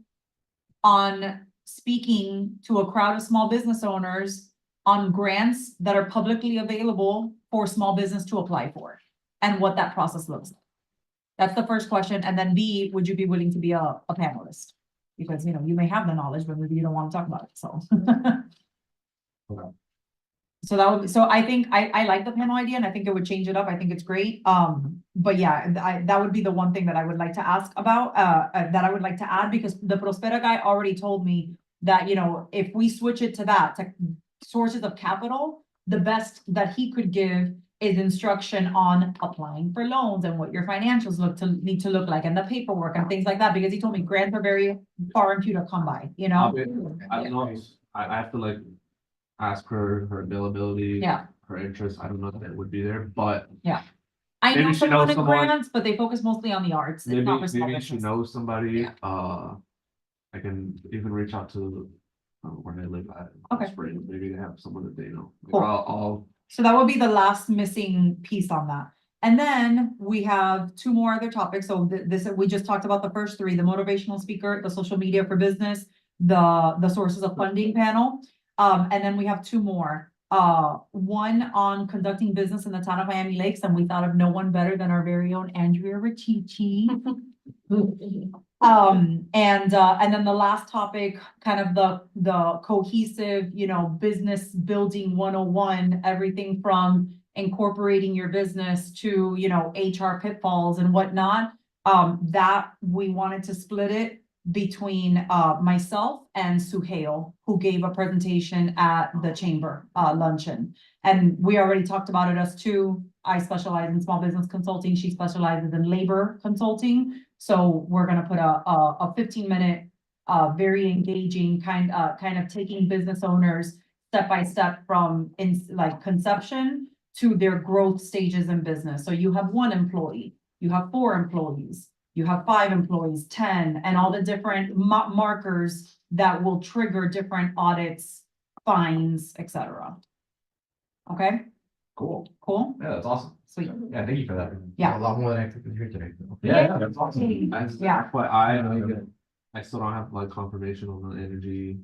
on speaking to a crowd of small business owners on grants that are publicly available for small business to apply for, and what that process looks like? That's the first question, and then B, would you be willing to be a panelist? Because, you know, you may have the knowledge, but maybe you don't want to talk about it, so. Okay. So that would, so I think, I like the panel idea, and I think it would change it up, I think it's great, but yeah, that would be the one thing that I would like to ask about, that I would like to add, because the Prospera guy already told me that, you know, if we switch it to that, to sources of capital, the best that he could give is instruction on applying for loans and what your financials need to look like, and the paperwork and things like that, because he told me grants are very far and few to come by, you know? I don't know, I have to like ask her availability. Yeah. Her interest, I don't know if that would be there, but I know Maybe she someone knows in someone. grants, but they focus mostly on the arts. It's not for small maybe she business. knows somebody, Yeah. I can even reach out to where they live at. Okay. Spring. Maybe they have someone that they know. Like, Cool. I'll So that would be the last missing piece on that. And then we have 2 more other topics. So we just talked about the first 3, the motivational speaker, the social media for business, the sources of funding panel. And then we have 2 more. One on conducting business in the town of Miami Lakes, and we thought of no one better than our very own Andrea Richichi. And then the last topic, kind of the cohesive, you know, business building 101, everything from incorporating your business to, you know, HR pitfalls and whatnot. That we wanted to split it between myself and Suhail, who gave a presentation at the chamber luncheon. And we already talked about it as 2. I specialize in small business consulting. She specializes in labor consulting. So we're gonna put a 15-minute, very engaging kind of taking business owners step by step from conception to their growth stages in business. So you have 1 employee, you have 4 employees, you have 5 employees, 10, and all the different markers that will trigger different audits, fines, etc. Okay, Cool. cool, Yeah, that's awesome. sweet. Yeah, thank you for that. Yeah. A lot more than I expected to hear today. Yeah, that's awesome. As Yeah. FYI, I still don't have like confirmation on the energy.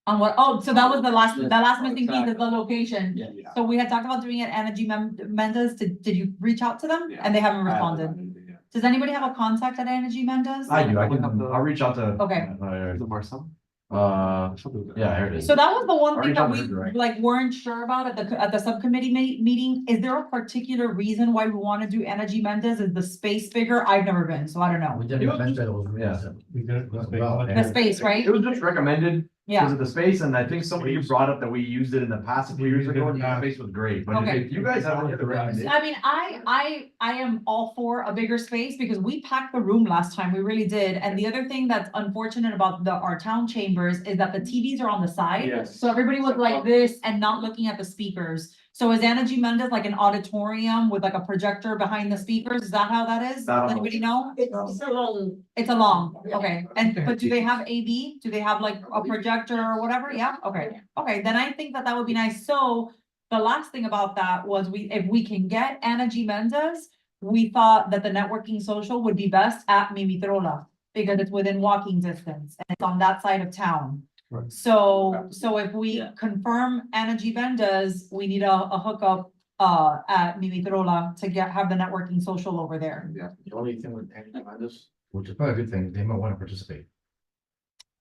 On what, oh, so that was the last missing piece is the location. Yeah. So we had talked about doing it Energy Mendes, did you reach out to them? Yeah. And they haven't responded. Does anybody have a contact at Energy Mendes? I do, I have the- I'll reach out to. Okay. The Marcel? Yeah, here it is. So that was the one Already thing that talked we to her, right? like weren't sure about at the subcommittee meeting. Is there a particular reason why we want to do Energy Mendes? Is the space bigger? I've never been, so I don't know. We did an event that was, yeah. We did. The space, right? It was just recommended because Yeah, of the space, and I think somebody brought up that we used it in the past a few years ago, and the space was great, but Okay. if you guys have any other recommendations. I mean, I am all for a bigger space because we packed the room last time, we really did. And the other thing that's unfortunate about our town chambers is that the TVs are on the side. Yes. So everybody was like this and not looking at the speakers. So is Energy Mendes like an auditorium with like a projector behind the speakers? Is that how that is? That Does I'm anybody know? It's a long. It's a long, Yeah. okay, but do they have AV? Do they have like a projector or whatever? Yeah, okay, okay, then I think that would be nice. So the last thing about that was if we can get Energy Mendes, we thought that the networking social would be best at Mimitrola because it's within walking distance and it's on that side of town. Right. So if we Yeah. confirm Energy Mendes, we need a hookup at Mimitrola to have the networking social over there. The only thing with Energy Mendes, which is probably a good thing, they might want to participate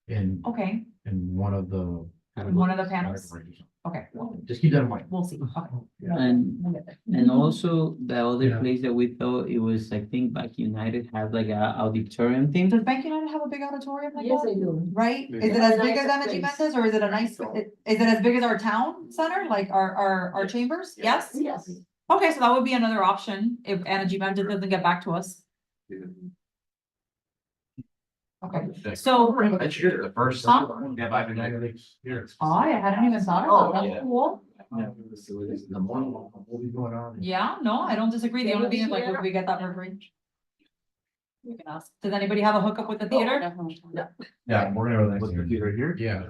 in Okay, one of the. one of the panels, okay, Just keep that in mind. we'll see, okay. And We'll get there. And also the other Yeah. place that we thought it was, I think Back United had like a auditorium theme. Does Bank United have a big auditorium like Yes, that? I do. Right? Is it Yeah. as big as Nice Energy place. Mendes or is it a nice, is it as big as our town center, like our chambers? Yes? Yes. Okay, so that would be another option if Energy Mendes doesn't get back to us. Okay, so, The first. Huh? Yeah, by the Miamilakes here. oh, I hadn't even thought Oh, about that. yeah. That's cool. The morning, what be going on? Yeah, no, I don't disagree. The only thing is like, would we get that for free? We can ask. Does anybody have a hookup with the theater? Yeah, we're gonna. What's the theater here? Yeah.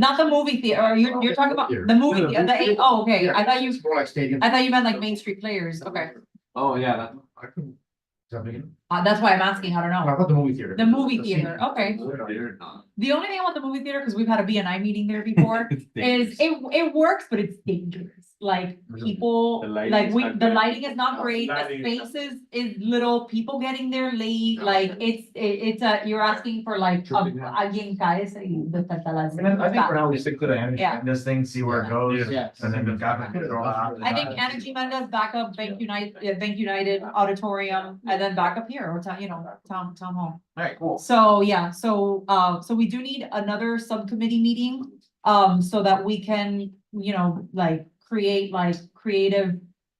Not the movie theater, or you're talking about the movie, No, the the, oh, okay, I thought you, It's more like stadium. I thought you meant like Main Street Players, okay. Oh, yeah, that. Is that big? That's why I'm asking, I don't No, I know. thought the movie theater. The movie The theater, okay. They're not. The only thing about the movie theater, because we've had a BNI meeting there before, is it works, but it's dangerous. Like people, The lighting like is we, not the good. lighting is not No, great, the lighting is space is little, people getting there late, like it's you're asking for like alguien cae se y desperta las- I think for now we stick to the Energy Yeah. Mendes thing, see where it goes. Yeah. And then we've got. I think Energy Mendes back up Bank United Auditorium and then back up here or town, town hall. Alright, cool. So, yeah, so we do need another subcommittee meeting, so that we can, like, create like creative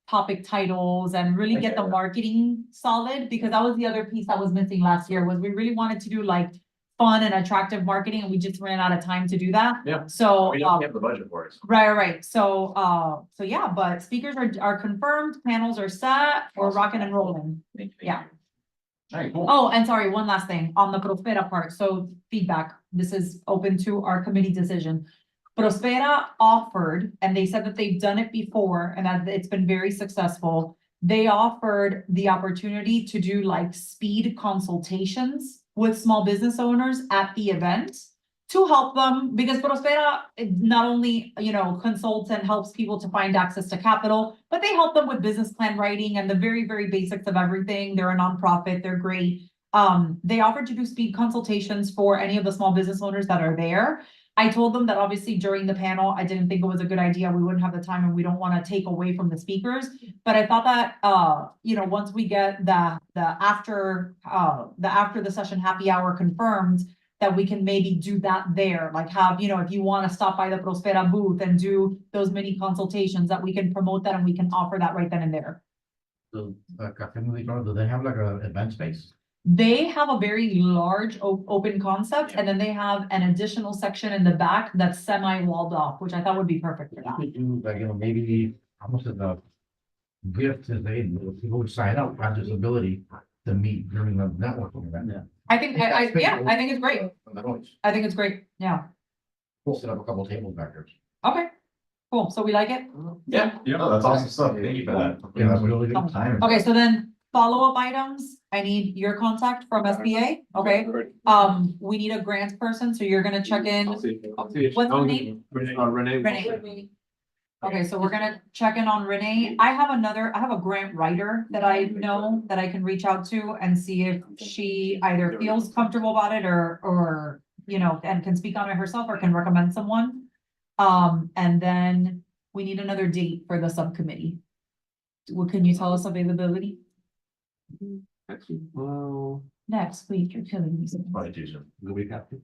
topic titles and really get the marketing solid, because that was the other piece that was missing last year, was we really wanted to do like fun and attractive marketing, and we just ran out of time to do that. Yeah. So, We don't have the budget for it. right, so yeah, but speakers are confirmed, panels are set, we're rocking and rolling. Yeah. Alright, cool. Oh, and sorry, one last thing on the Prospera part. So feedback, this is open to our committee decision. Prospera offered, and they said that they've done it before and that it's been very successful. They offered the opportunity to do like speed consultations with small business owners at the event to help them, because Prospera not only, consults and helps people to find access to capital, but they help them with business plan writing and the very, very basics of everything. They're a nonprofit, they're great. They offered to do speed consultations for any of the small business owners that are there. I told them that obviously during the panel, I didn't think it was a good idea. We wouldn't have the time and we don't want to take away from the speakers. But I thought that, once we get the after the session happy hour confirmed, that we can maybe do that there, like have, if you want to stop by the Prospera booth and do those mini consultations, that we can promote that and we can offer that right then and there. The Cafe Miamilakes, do they have like a event space? They have a very large open concept, and then they have an additional section in the back that's semi-walled off, which I thought would be perfect for You that. could do like, maybe almost as a gift to the people who sign up, have this ability to meet during the networking event. Yeah. I think, I think it's great. I think it's great, yeah. We'll set up a couple tables back there. Okay, cool, so we like it? Yeah, that's awesome stuff. Thank you for that. Yeah, that's really good time. Okay, so then follow-up items, I need your contact from SBA, okay? We need a grants person, so you're gonna check in. What's her name? Renee. Renee. Okay, so we're gonna check in on Renee. I have a grant writer that I know that I can reach out to and see if she either feels comfortable about it or, you know, and can speak on it herself or can recommend someone. And then we need another date for the subcommittee. What, can you tell us availability? Actually, well, Next week, you're killing me. Probably too soon. the week after.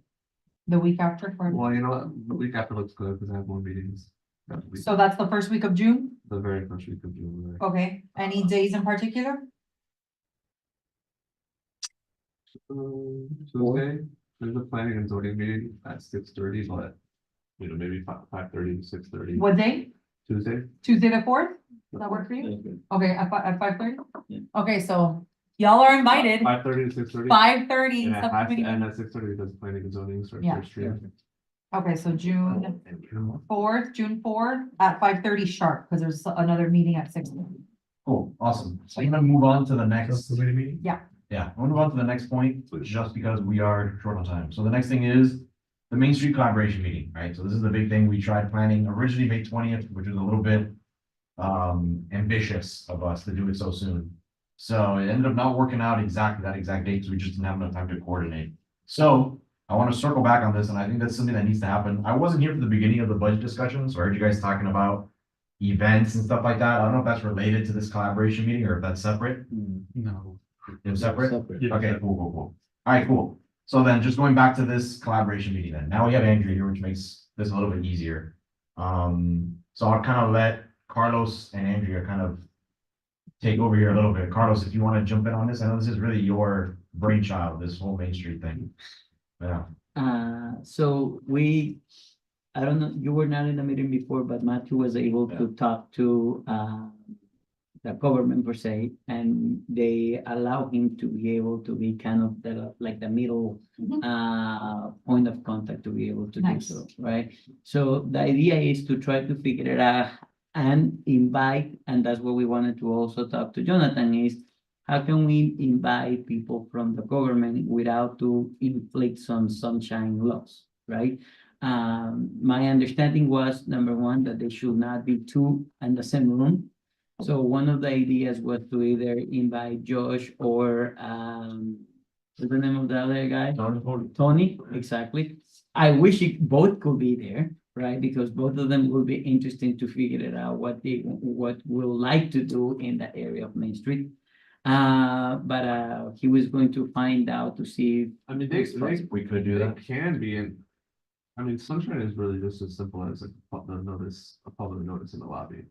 The week after, for- Well, you know what? The week after looks good because I have more meetings. That week, so that's the first week of June? the very first week of June. Okay, any days in particular? Tuesday, there's a planning and zoning meeting at 6:30, but you know, maybe 5:30 to 6:30. What day? Tuesday. Tuesday the fourth? Does that work for you? Okay. Okay, at 5:30? Yeah. Okay, so y'all are invited, 5:30 to 6:30. 5:30. And it has to subcommittee. end at 6:30 because planning and zoning starts Yeah. their stream. Okay, so June fourth at 5:30 sharp, because there's another meeting at 6. Cool, awesome. So I'm gonna move on to the next. Subcommittee meeting? Yeah, I'm gonna move on to the next point, just because we are short on time. So the next thing is the Main Street collaboration meeting, right? So this is the big thing. We tried planning originally May 20th, which was a little bit ambitious of us to do it so soon. So it ended up not working out exactly that exact date, so we just didn't have enough time to coordinate. So I want to circle back on this, and I think that's something that needs to happen. I wasn't here for the beginning of the budget discussion, so I heard you guys talking about events and stuff like that. I don't know if that's related to this collaboration meeting or if that's separate. No. It's separate? Separate. Okay, cool. All right, cool. So then just going back to this collaboration meeting then. Now we have Andrew here, which makes this a little bit easier. So I'll kind of let Carlos and Andrea kind of take over here a little bit. Carlos, if you want to jump in on this, I know this is really your brainchild, this whole Main Street thing. Yeah. So I don't know, you were not in the meeting before, but Matthew was able to talk to, the government per se, and they allow him to be able to be kind of the middle, point of contact to be able to do Nice. so, right? So the idea is to try to figure it out and invite, and that's what we wanted to also talk to Jonathan is, how can we invite people from the government without to inflict some sunshine laws, right? My understanding was, number one, that they should not be two in the same room. So one of the ideas was to either invite Josh or, what's the name of the other guy? Tony, exactly. I wish both could be there, right? Because both of them will be interesting to figure it out what we'll like to do in that area of Main Street. But he was going to find out to see. I mean, We could do that. They can be, and I mean, sunshine is really just as simple as a public notice in the lobby.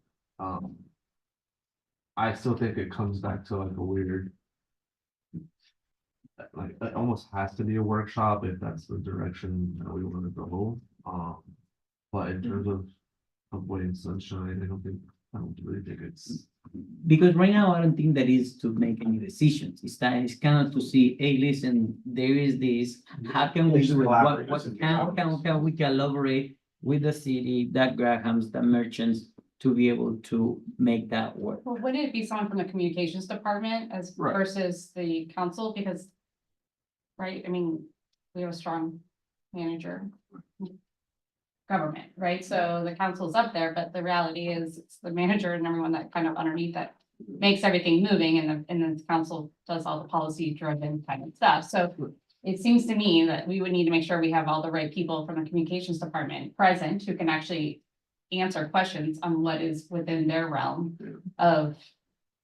I still think it comes back to like a weird, like, it almost has to be a workshop if that's the direction that we want to go. But in terms of avoiding sunshine, I don't really think it's. Because right now, I don't think that is to make any decisions. It's kind of to see, hey, listen, there is this, how can we do it? How can we collaborate with the city, the Grahams, the merchants, to be able to make that work? Well, wouldn't it be someone from the communications department as Right. versus the council, because. Right, I mean, we have a strong manager. Government, right, so the council's up there, but the reality is, it's the manager and everyone that kind of underneath that. Makes everything moving and the council does all the policy driven kind of stuff, so. It seems to me that we would need to make sure we have all the right people from the communications department present who can actually. Answer questions on what is within their realm of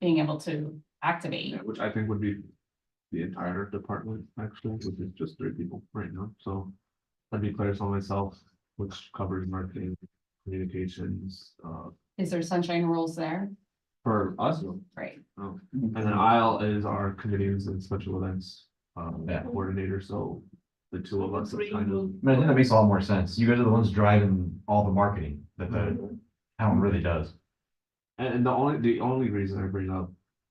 being able to activate. Yeah, which I think would be the entire department, actually, which is just 3 people right now, so. That'd be Claire's myself, which covers marketing, communications, Is there sunshine rules there? for us. Right. And then Isle is our committees and special events, coordinator, so the two of us are kind of. I think that makes a lot more sense. You guys are the ones driving all the marketing that the town really does. And the only reason I bring up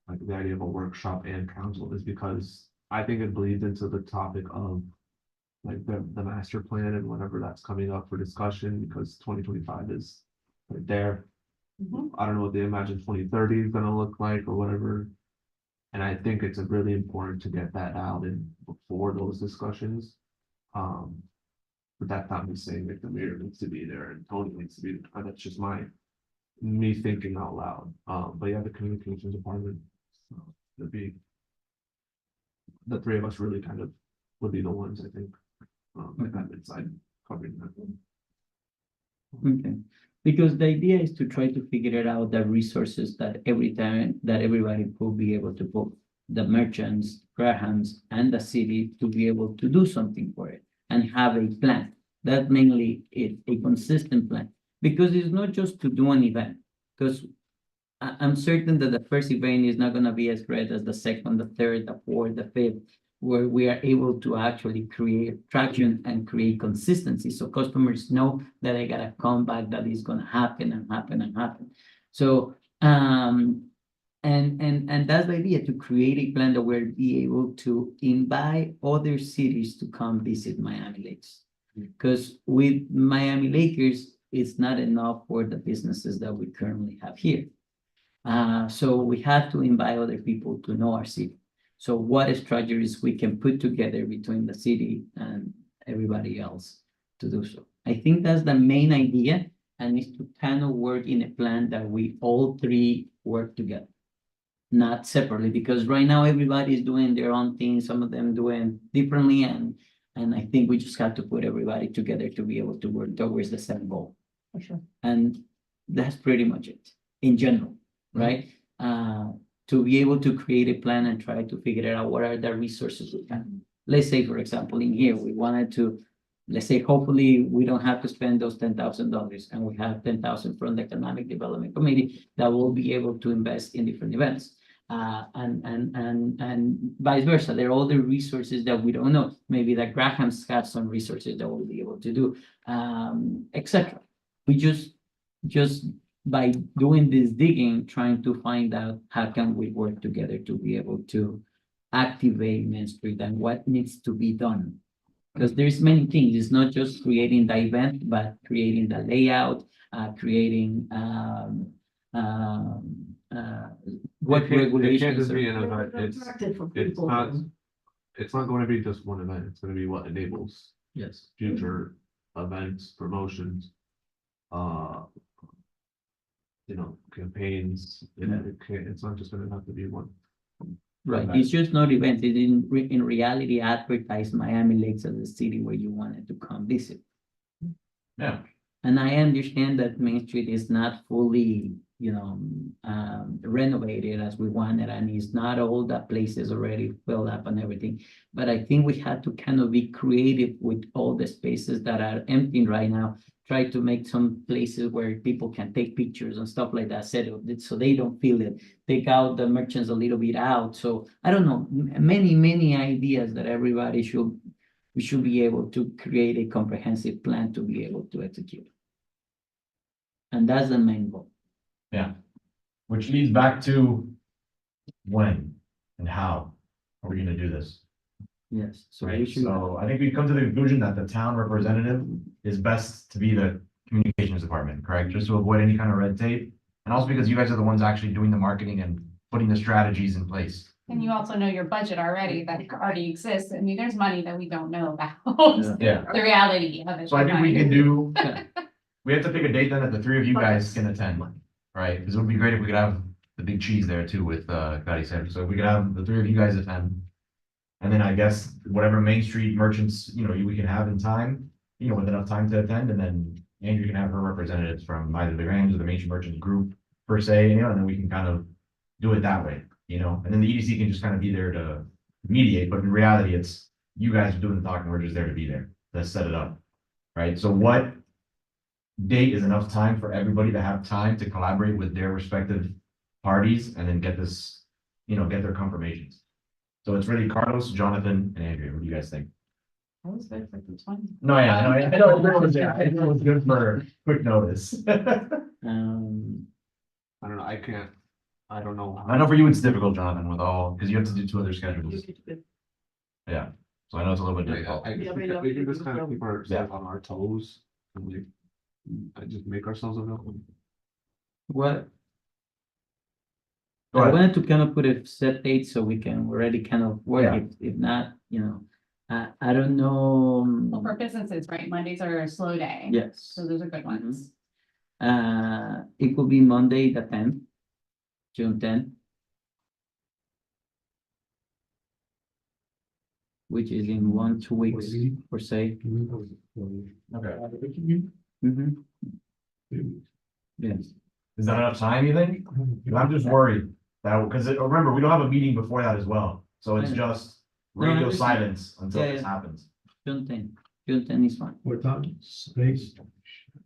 like the idea of a workshop and council is because I think it bleeds into the topic of like the master plan and whatever that's coming up for discussion, because 2025 is right there. Mhm. I don't know what they imagine 2030 is gonna look like or whatever. And I think it's really important to get that out in before those discussions. But that's not me saying that the mayor needs to be there and Tony needs to be there. That's just me thinking out loud. But yeah, the communications department, so it'd be the three of us really kind of would be the ones, I think, that inside covering that. Okay, because the idea is to try to figure it out the resources that every time that everybody will be able to put the merchants, Grahams, and the city to be able to do something for it and have a plan. That mainly is a consistent plan, because it's not just to do an event, because I'm certain that the first event is not gonna be as great as the second, the third, the fourth, the fifth, where we are able to actually create traction and create consistency, so customers know that they gotta come back, that is gonna happen and happen and happen. So, and that's the idea, to create a plan that we'll be able to invite other cities to come visit Miami Lakes. Because with Miami Lakers, it's not enough for the businesses that we currently have here. So we have to invite other people to know our city. So what strategies we can put together between the city and everybody else to do so. I think that's the main idea, and is to kind of work in a plan that we all three work together, not separately, because right now everybody is doing their own thing, some of them doing differently, and I think we just have to put everybody together to be able to work towards the same goal. For sure. And that's pretty much it in general, right? To be able to create a plan and try to figure out what are the resources we can. Let's say, for example, in here, we wanted to, let's say, hopefully we don't have to spend those $10,000, and we have 10,000 from the Economic Development Committee that will be able to invest in different events. And vice versa. There are other resources that we don't know. Maybe the Grahams have some resources that we'll be able to do, etc. We just by doing this digging, trying to find out how can we work together to be able to activate Main Street and what needs to be done. Because there's many things. It's not just creating the event, but creating the layout, creating what It can't regulations. just be are- an event. It's not going to be just one event. It's going to be what enables Yes. future events, promotions, campaigns. It's not just gonna have to be one. Right, it's just not events, it in reality advertise Miami Lakes as a city where you wanted to come visit. Yeah. And I understand that Main Street is not fully, renovated as we wanted, and it's not all the places already filled up and everything. But I think we had to kind of be creative with all the spaces that are empty right now. Try to make some places where people can take pictures and stuff like that, set it so they don't feel it. Take out the merchants a little bit out. So I don't know, many ideas that we should be able to create a comprehensive plan to be able to execute. And that's the main goal. Yeah, which leads back to when and how are we gonna do this? Yes, so we Right, should. so I think we've come to the conclusion that the town representative is best to be the communications department, correct? Just to avoid any kind of red tape. And also because you guys are the ones actually doing the marketing and putting the strategies in place. And you also know your budget already, that already exists. I mean, there's money that we don't know about. Yeah. The reality of it. So I think we can do, Yeah. we have to pick a date then that the three of you guys can attend, right? Because it would be great if we could have the big cheese there too with Gotti Center. So if we could have the three of you guys attend. And then I guess whatever Main Street merchants, we can have in time, with enough time to attend, and then Andrew can have her representatives from either the Grams or the Main Street Merchants group per se, and then we can kind of do it that way, and then the EDC can just kind of be there to mediate, but in reality, it's you guys are doing the talking, we're just there to be there, to set it up, right? So what date is enough time for everybody to have time to collaborate with their respective parties and then get this, get their confirmations? So it's really Carlos, Jonathan, and Andrea. What do you guys think? I was good for the 20. No, yeah, no, I know it was, yeah, it was good for quick notice. I don't know. I don't know. I know for you it's difficult, Jonathan, because you have to do two other schedules. Yeah, so I know it's a little bit difficult. We can just kind of keep ourselves on our toes and just make ourselves available. What Go I ahead. wanted to kind of put a set date so we can already kind of work Yeah. if not, I don't know. Well, for businesses, right, Mondays are a slow day. Yes. So those are good ones. It could be Monday, the 10th, June 10th. Which is in 2 weeks per se. Okay. Mhm. Yes. Is that enough time, you think? 'Cause I'm just worried that, because remember, we don't have a meeting before that as well, so it's I know. just No, I radio understand. silence until Yeah, this yeah. happens. June 10 is fine. What time, space?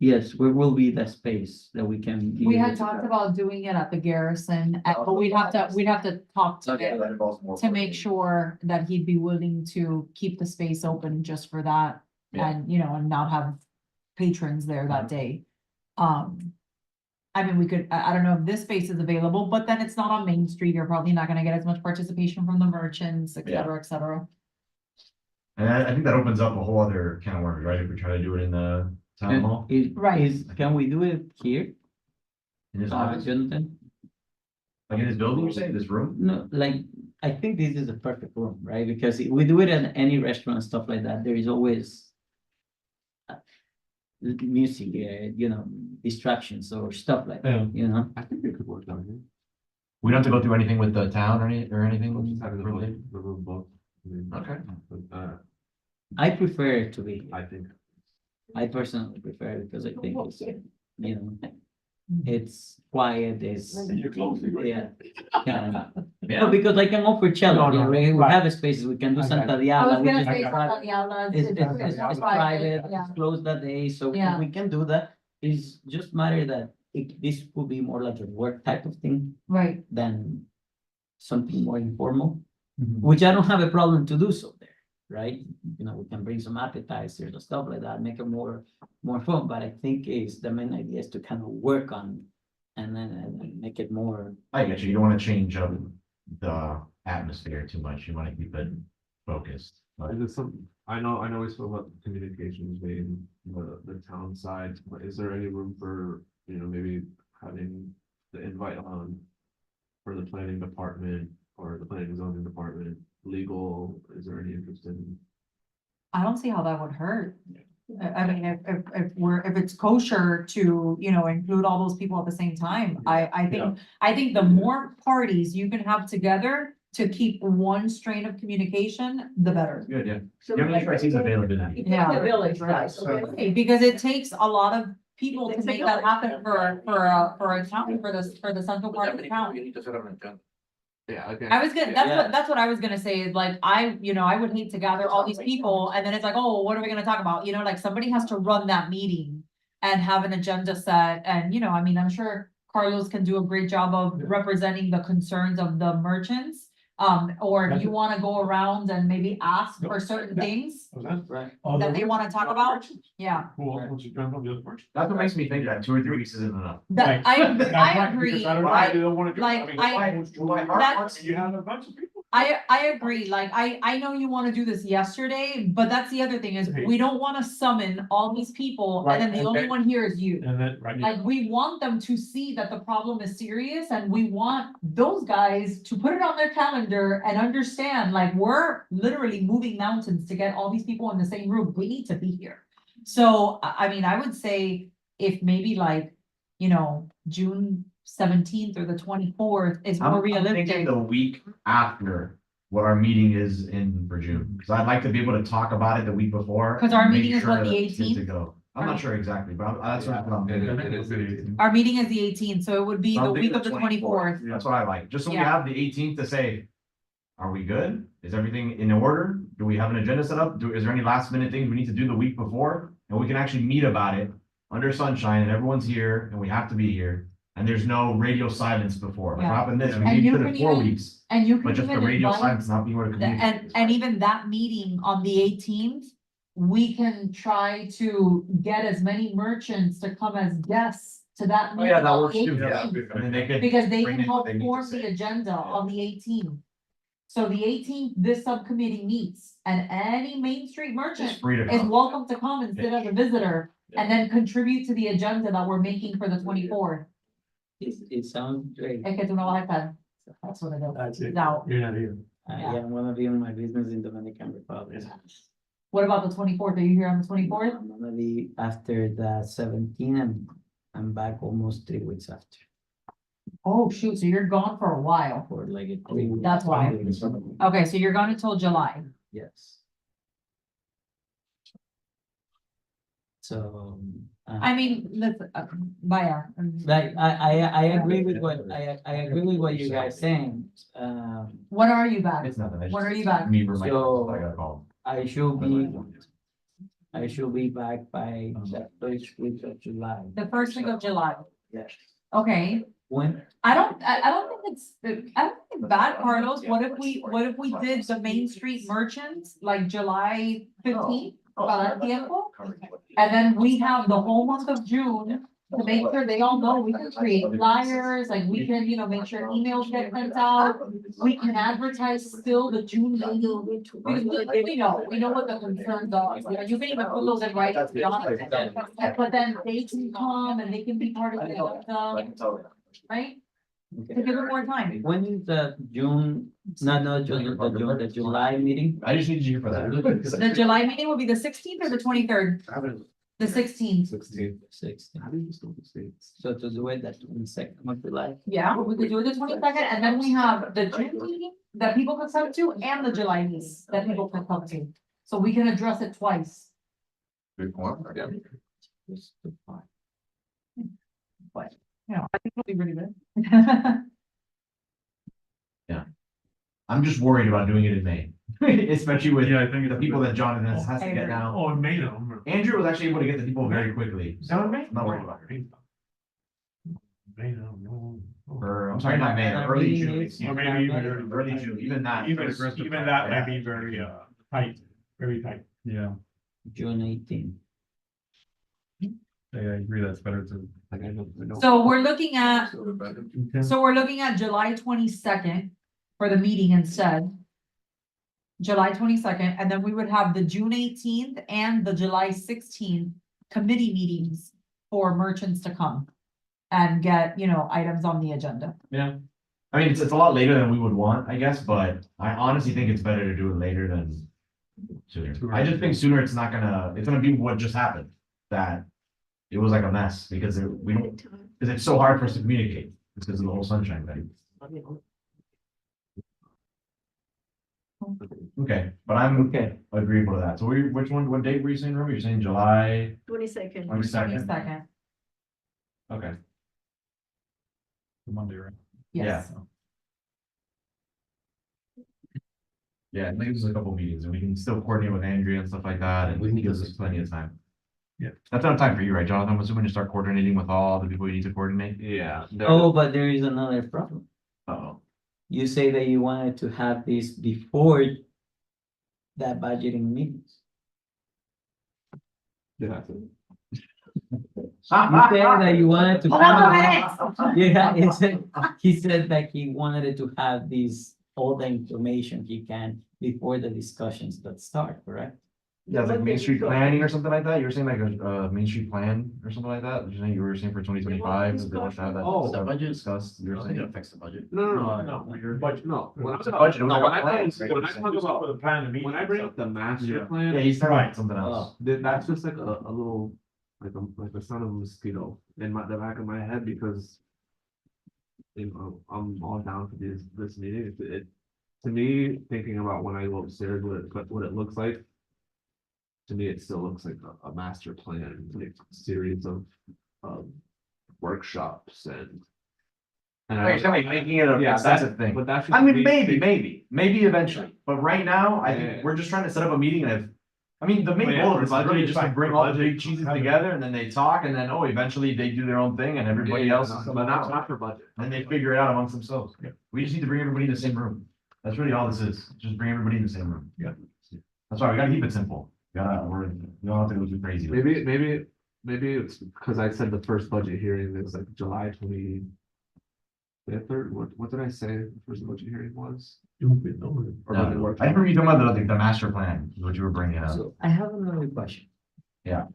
Yes, where will be the space that we can. We had talked about doing it at the Garrison, but we'd have to talk to Okay, him that involves more. to make sure that he'd be willing to keep the space open just for that. Yeah. And, and not have patrons there that day. I mean, we could, I don't know if this space is available, but then it's not on Main Street. You're probably not gonna get as much participation from the merchants, et Yeah. cetera, et cetera. And I think that opens up a whole other can of worms, right, if we try to do it in the town hall. Right. Can we do it here? In his office, Jonathan? like in his building, you say, this room? No, like, I think this is a perfect room, right? Because if we do it at any restaurant and stuff like that, there is always music, distractions or stuff like Yeah. that, I think it could work down here. We don't have to go through anything with the town or anything? We'll just have the related? room booked. I mean, Okay. But, I prefer it to be, I think. I personally prefer it because I think it's, it's quiet, it's, You're close. yeah. Yeah. Yeah. No, because I can offer cello, No, no, we right. have spaces, we can do I got Santa I Diana. was which gonna is say, private. It's private, yeah. it's closed that day, so Yeah. we can do that. It's just matter that this could be more like a work type of thing Right, than something more informal, Mhm. which I don't have a problem to do so there, right? We can bring some appetizers and stuff like that, make it more fun, but I think the main idea is to kind of work on and then and make it more. I get you, you don't wanna change up the atmosphere too much, you wanna keep it focused. But Is it some, I know we spoke about communications being the town side, but is there any room for, maybe having the invite on for the planning department or the planning and zoning department, legal, is there any interest in? I don't see how that would hurt. I mean, if it's kosher to, include all those people at the same time, I think the more parties you can have together to keep one strain of communication, the better. good, yeah. So You have any choice, he's available. It's Yeah. the village, right? Okay, because it takes a lot of people to make that happen for a town, for the central part of the town. Yeah, okay. I was gonna, that's what I was gonna say, is like, I would hate to gather all these people, and then it's like, oh, what are we gonna talk about? Like, somebody has to run that meeting. And have an agenda set, and I'm sure Carlos can do a great job of representing the concerns of the merchants. Or if you wanna go around and maybe ask for certain things Was that? Right. that they wanna talk about, yeah. Who else you done on the other person? That's what makes me think that 2 or 3 weeks isn't enough. That, I agree, Because I don't know right? why they don't wanna do it. Like, I mean, I- why that's- you have a bunch of people. I agree, like, I know you wanna do this yesterday, but that's the other thing is, we don't wanna summon all these people, Right, and then the and only then- one here is you. And then, right. Like, we want them to see that the problem is serious, and we want those guys to put it on their calendar and understand, like, we're literally moving mountains to get all these people in the same room, we need to be here. So, I would say if maybe like, June 17th or the 24th is more I'm thinking realistic. the week after what our meeting is in for June, because I'd like to be able to talk about it the week before. 'Cause our and make meeting is what, sure the that it's good to 18th? go. I'm not sure exactly, but that's what I'm Yeah, thinking. it is. Our meeting is the 18th, so it would be I'm the thinking week of the 24th. That's what I like, just so we Yeah. have the 18th to say, are we good? Is everything in order? Do we have an agenda set up? Is there any last minute things we need to do the week before? And we can actually meet about it under sunshine and everyone's here and we have to be here. And there's no radio silence before. Like what Yeah. happened this, we And need you to can put it 4 even- weeks, And you but can just the even radio invite. silence not being able to communicate. And even that meeting on the 18th, we can try to get as many merchants to come as guests to that. Oh, meeting yeah, that on works the too, yeah. 18th, And then they could. Because they bring can in what help they need to form say. the agenda on the 18th. So the 18th, this subcommittee meets, and any Main Street merchant Just free to is come. welcome to come and sit as a visitor. And then contribute to the agenda that we're making for the 24th. It sounds great. Es que tú no vas a estar. That's what it is. That's it. Now, You're not here. Yeah, I'm gonna be on my business in Dominican Republic. what about the 24th? Are you here on the 24th? I'm gonna be after the 17th, and I'm back almost 3 weeks after, Oh, shoot, so you're gone for a while. for like a 3 weeks. That's why. Okay, so you're gone until July. Yes. So, I mean, listen, Maya. like, I agree with what, I agree with what you guys saying. When are you back? It's nothing. When are you back? Me, for my, So- I gotta call. I should be back by the first week of July. The first week of July. Yes. Okay, When, I don't think it's bad, Carlos. What if we did the Main Street merchants like July 15th? Para tiempo? And then we have the whole month of June to make sure they all know, we can create flyers, like we can, make sure emails get sent out. We can advertise still the June meeting. Because we know what the concerns are, you can even put those in writing, to be honest. But then they can come and they can be part of the, right? To give it more time. when is the June, no, June, the July meeting? I just need you for that. The July meeting will be the 16th or the 23rd? The 16th. 16. So to do it that 22nd of July. Yeah, we could do it the 22nd, and then we have the June meeting that people can come to and the July meeting that people can come to. So we can address it twice. Good point. Yeah. But, I think it'll be really good. I'm just worried about doing it in May, especially with Yeah, I think the people that Jonathan has to get now. Oh, in May, no. Andrew was actually able to get the people very quickly. So I'm not worried about it. May, no. Or, I'm sorry, not May, early June. Or maybe even Early June, even that. Even that might be very, tight, very tight. Yeah. June 18th. I agree, that's better to. So we're looking at July 22nd for the meeting instead. July 22nd, and then we would have the June 18th and the July 16th committee meetings for merchants to come and get, items on the agenda. Yeah. I mean, it's a lot later than we would want, I guess, but I honestly think it's better to do it later than sooner. I just think sooner it's gonna be what just happened, that it was like a mess because because it's so hard for us to communicate because of the whole sunshine thing. Okay, but I'm Okay. agreeable to that. So what date were you saying, Ruby? You're saying July 22nd. 22nd? 22nd, Okay. Monday, right? yes. Yeah, it leaves us a couple meetings and we can still coordinate with Andrea and stuff like that, and it gives us plenty of time. Yeah. That's enough time for you, right, Jonathan? I'm assuming to start coordinating with all the people you need to coordinate. Yeah. Oh, but there is another problem. Uh-oh. You say that you wanted to have this before that budgeting meetings. Yeah. You said that you wanted to. Hold on a minute. Yeah, he said that he wanted to have all the information he can before the discussions that start, correct? Yeah, like Main Street planning or something like that. You were saying like a Main Street plan or something like that. You were saying for 2025, they want to have that. Oh, stuff budget. discussed. You were saying. affects the budget. No. Budget. No, when I It's a budget, no, when I plans, talk right? when I talk about, For the plan to meet. when I bring up the master Yeah. plan. Yeah, he's talking Right. about something else. That's just like a little, like a son of a mosquito in the back of my head because. I'm all down for this meeting. To me, thinking about when I go upstairs, what it looks like. To me, it still looks like a master plan, like series of workshops and. You're saying like making it a Yeah, extensive thing. But that's. I just mean, me. maybe eventually, but right now, I Yeah. think we're just trying to set up a meeting and the main Well, yeah, goal of for this is really budget, just to fine. bring For all the budget, big cheeses have it. together and then they talk and then, eventually they do their own thing and everybody else is. But not for budget. And they figure it out amongst themselves. Yeah. We just need to bring everybody in the same room. That's really all this is, just bring everybody in the same room. Yeah. That's why we gotta keep it simple. We don't have to go too crazy. with it. Maybe it's because I said the first budget hearing is like July 25th or what did I say the first budget hearing was? Or was it I workshop? remember you talking about the master plan, is what you were bringing up. So I have another question. I'm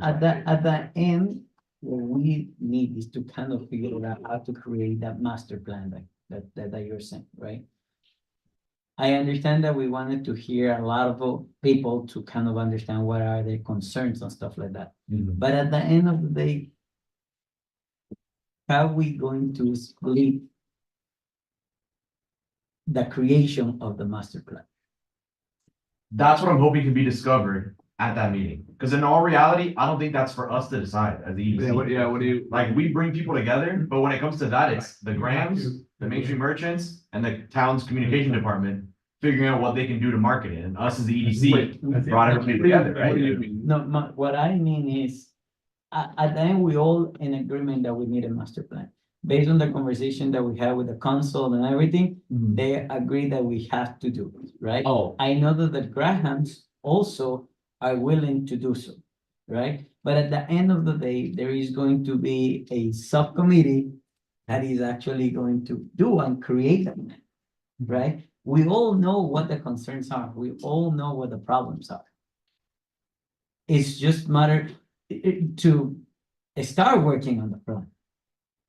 At sorry. the end what we need is to kind of figure out how to create that master plan that you're saying, right? I understand that we wanted to hear a lot of people to kind of understand what are their concerns and stuff like that. But at the end of the day, how are we going to split the creation of the master plan? That's what I'm hoping can be discovered at that meeting. Because in all reality, I don't think that's for us to decide as the EDC. what do you? Like, we bring people together, but when it comes to that, it's the Grahams, the Main Street merchants, and the town's communication department figuring out what they can do to market it, and us as the EDC brought everybody together, What do you right? mean? No, what I mean is, at the end, we all in agreement that we need a master plan. Based on the conversation that we had with the council and everything, they agree that we have to do it, right? Oh, I know that the Grahams also are willing to do so, right? But at the end of the day, there is going to be a subcommittee that is actually going to do and create a plan, right? We all know what the concerns are. We all know what the problems are. It's just matter to start working on the plan.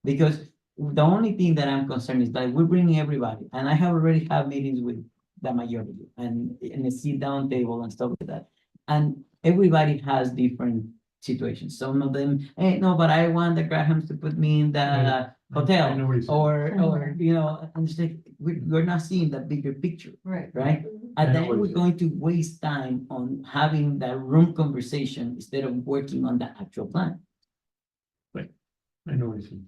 Because the only thing that I'm concerned is that we're bringing everybody, and I have already had meetings with the majority and in a sit down table and stuff like that. And everybody has different situations. Some of them, hey, no, but I want the Grahams to put me in the I know hotel what he's saying. or, you know, I'm just like, we're not seeing the bigger picture, Right. right? I And know then what we're he's going to waste time on having that room conversation instead of working on the actual plan. I know what he's saying.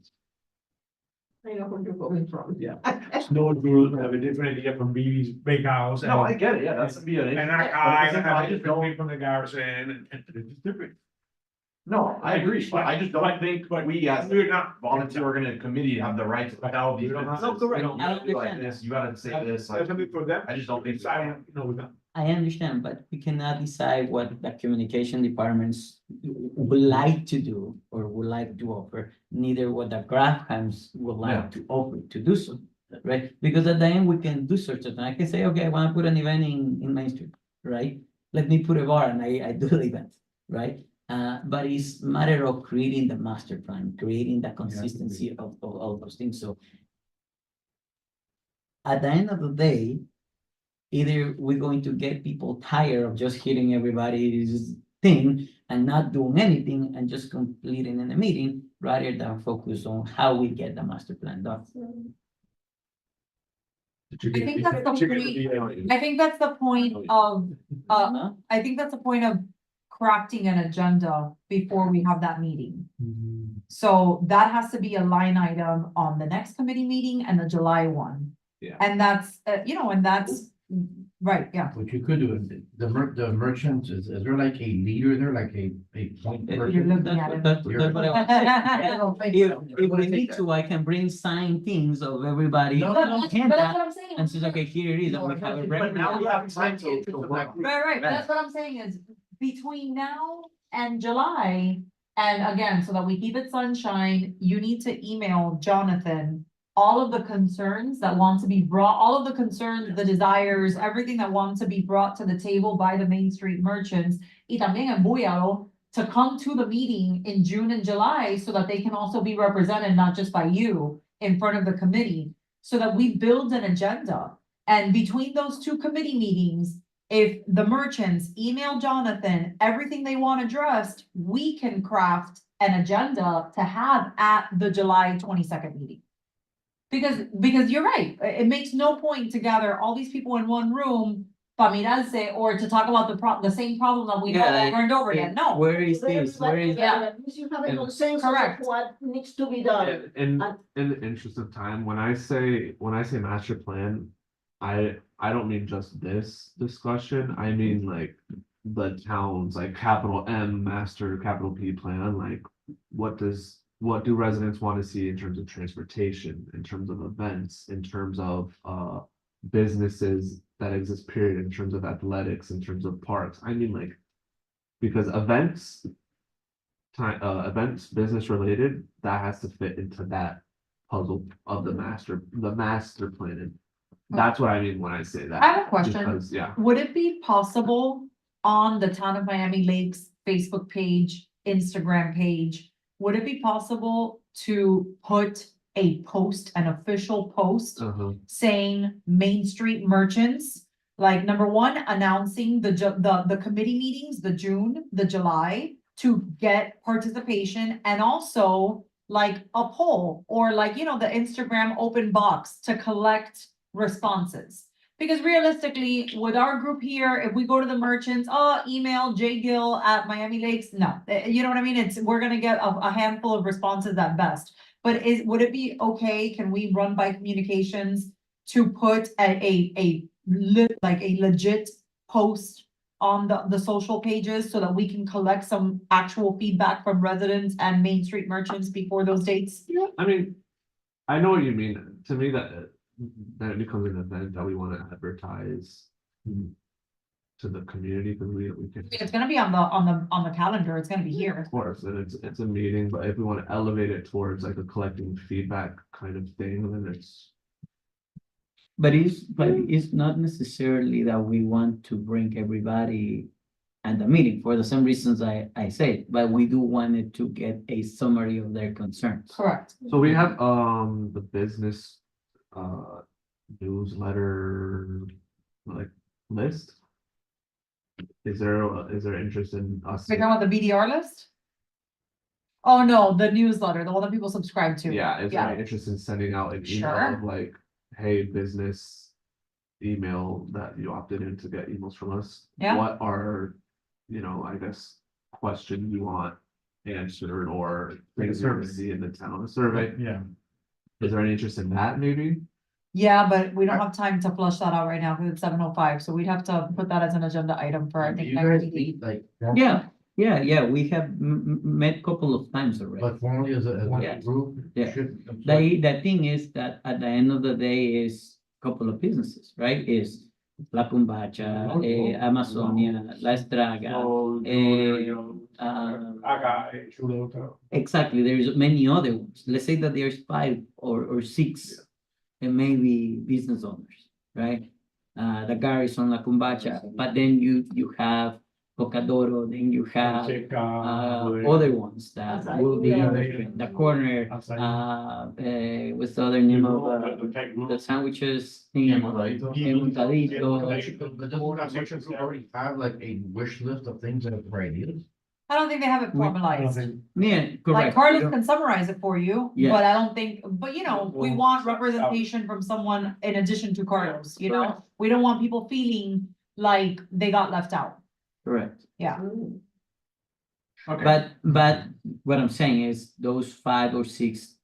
I know where you're coming from. Yeah. Snow group have a different idea from BB's big house. No, I get it, yeah, that's be an issue. And But at the I same time, I just don't, from the garrison and it's different. no, I agree, but I just don't think we as We're not volunteer organized committee have the right to tell these We don't have- businesses, No, you correct. don't I have to do like understand this, you gotta say this, like, That's something for them. I just don't think. Decide, you know, with them. I understand, but we cannot decide what the communication departments would like to do or would like to offer, neither what the Grahams would Yeah. like to offer to do so, right? Because at the end, we can do such a thing. I can say, okay, I want to put an event in Main Street, right? Let me put a bar and I do the event, right? But it's a matter of creating the master plan, creating the consistency of all those things. So at the end of the day, either we're going to get people tired of just hitting everybody's thing and not doing anything and just completing in a meeting rather than focus on how we get the master plan done. I think that's the point. I think that's the point of, I think that's the point of crafting an agenda before we have that meeting. So that has to be a line item on the next committee meeting and the July one. Yeah. And that's, you know, and that's, right, yeah. What you could do, the merchants, is there like a leader there, like a point You're person? looking at it. That's what I want. If we need to, I can bring signed things of everybody. No, But no, that's hand but that, that's what I'm saying. And says, okay, here it is, and we have a But now we record. have time to work. Right, but that's what I'm saying is between now and July, and again, so that we keep it sunshine, you need to email Jonathan all of the concerns that want to be brought, all of the concerns, the desires, everything that wants to be brought to the table by the Main Street merchants. Y también embúyalo to come to the meeting in June and July so that they can also be represented, not just by you, in front of the committee. So that we build an agenda. And between those two committee meetings, if the merchants email Jonathan everything they want addressed, we can craft an agenda to have at the July 22nd meeting. Because you're right, it makes no point to gather all these people in one room, pa mirarse, or to talk about the same problem that we have Yeah, over and over again, no. Where is this? Where is that? At least you have a And- consensus of Correct. what needs to be done. in the interest of time, when I say master plan, I don't mean just this discussion, I mean like the town's like capital M master, capital P plan, like what do residents want to see in terms of transportation, in terms of events, in terms of businesses that exist, period, in terms of athletics, in terms of parks. I mean, like, because events, business related, that has to fit into that puzzle of the master planning. That's what I mean when I say that. I have a question. Because, yeah, Would it be possible on the Town of Miami Lakes Facebook page, Instagram page, would it be possible to put a post, an official post saying Main Street merchants? Like, number one, announcing the committee meetings, the June, the July, to get participation, and also like a poll, or like, you know, the Instagram open box to collect responses. Because realistically, with our group here, if we go to the merchants, email jgill@Miami Lakes, no, you know what I mean? We're gonna get a handful of responses at best. But would it be okay, can we run by communications to put a legit post on the social pages so that we can collect some actual feedback from residents and Main Street merchants before those dates? Yeah, I mean, I know what you mean. To me, that it becomes an event that we want to advertise to the community, because we can. It's gonna be on the calendar, it's gonna be here. Of course, and it's a meeting, but if we want to elevate it towards like a collecting feedback kind of thing, then it's. But it's not necessarily that we want to bring everybody at the meeting for the same reasons I said, but we do want it to get a summary of their concerns. Correct. So we have the business newsletter like list. Is there interest in us? We're talking about the BDR list? Oh, no, the newsletter, the one that people subscribe to. Yeah, is there any interest in sending out an email Sure. of like, hey, business email that you opted in to get emails from us? Yeah. What are, I guess, questions you want answered, or Like a things you're gonna survey. see in the town, a survey? Yeah. Is there any interest in that maybe? Yeah, but we don't have time to flush that out right now because it's 7:05, so we'd have to put that as an agenda item for, I think, You next guys meeting. meet like. Yeah, we have met a couple of times already. But formally as a Yeah. group. Yeah. should- The thing is that at the end of the day is a couple of businesses, right? Is La Cumbacha, Amazonia, La Estraga. Exactly, there's many other ones. Let's say that there's 5 or 6, and maybe business owners, right? The Garrison, La Cumbacha, but then you have Bocadoro, then you have other ones that will be the corner, what's the other name of the sandwiches? thing? Merchants who already have like a wish list of things that are for ideas. I don't think they have it formalized. Yeah, Like correct. Carlos can summarize it for you, Yeah. but I don't think, but we want representation from someone in addition to Carlos, We don't want people feeling like they got left out. Correct. Yeah. Okay. But what I'm saying is those 5 or 6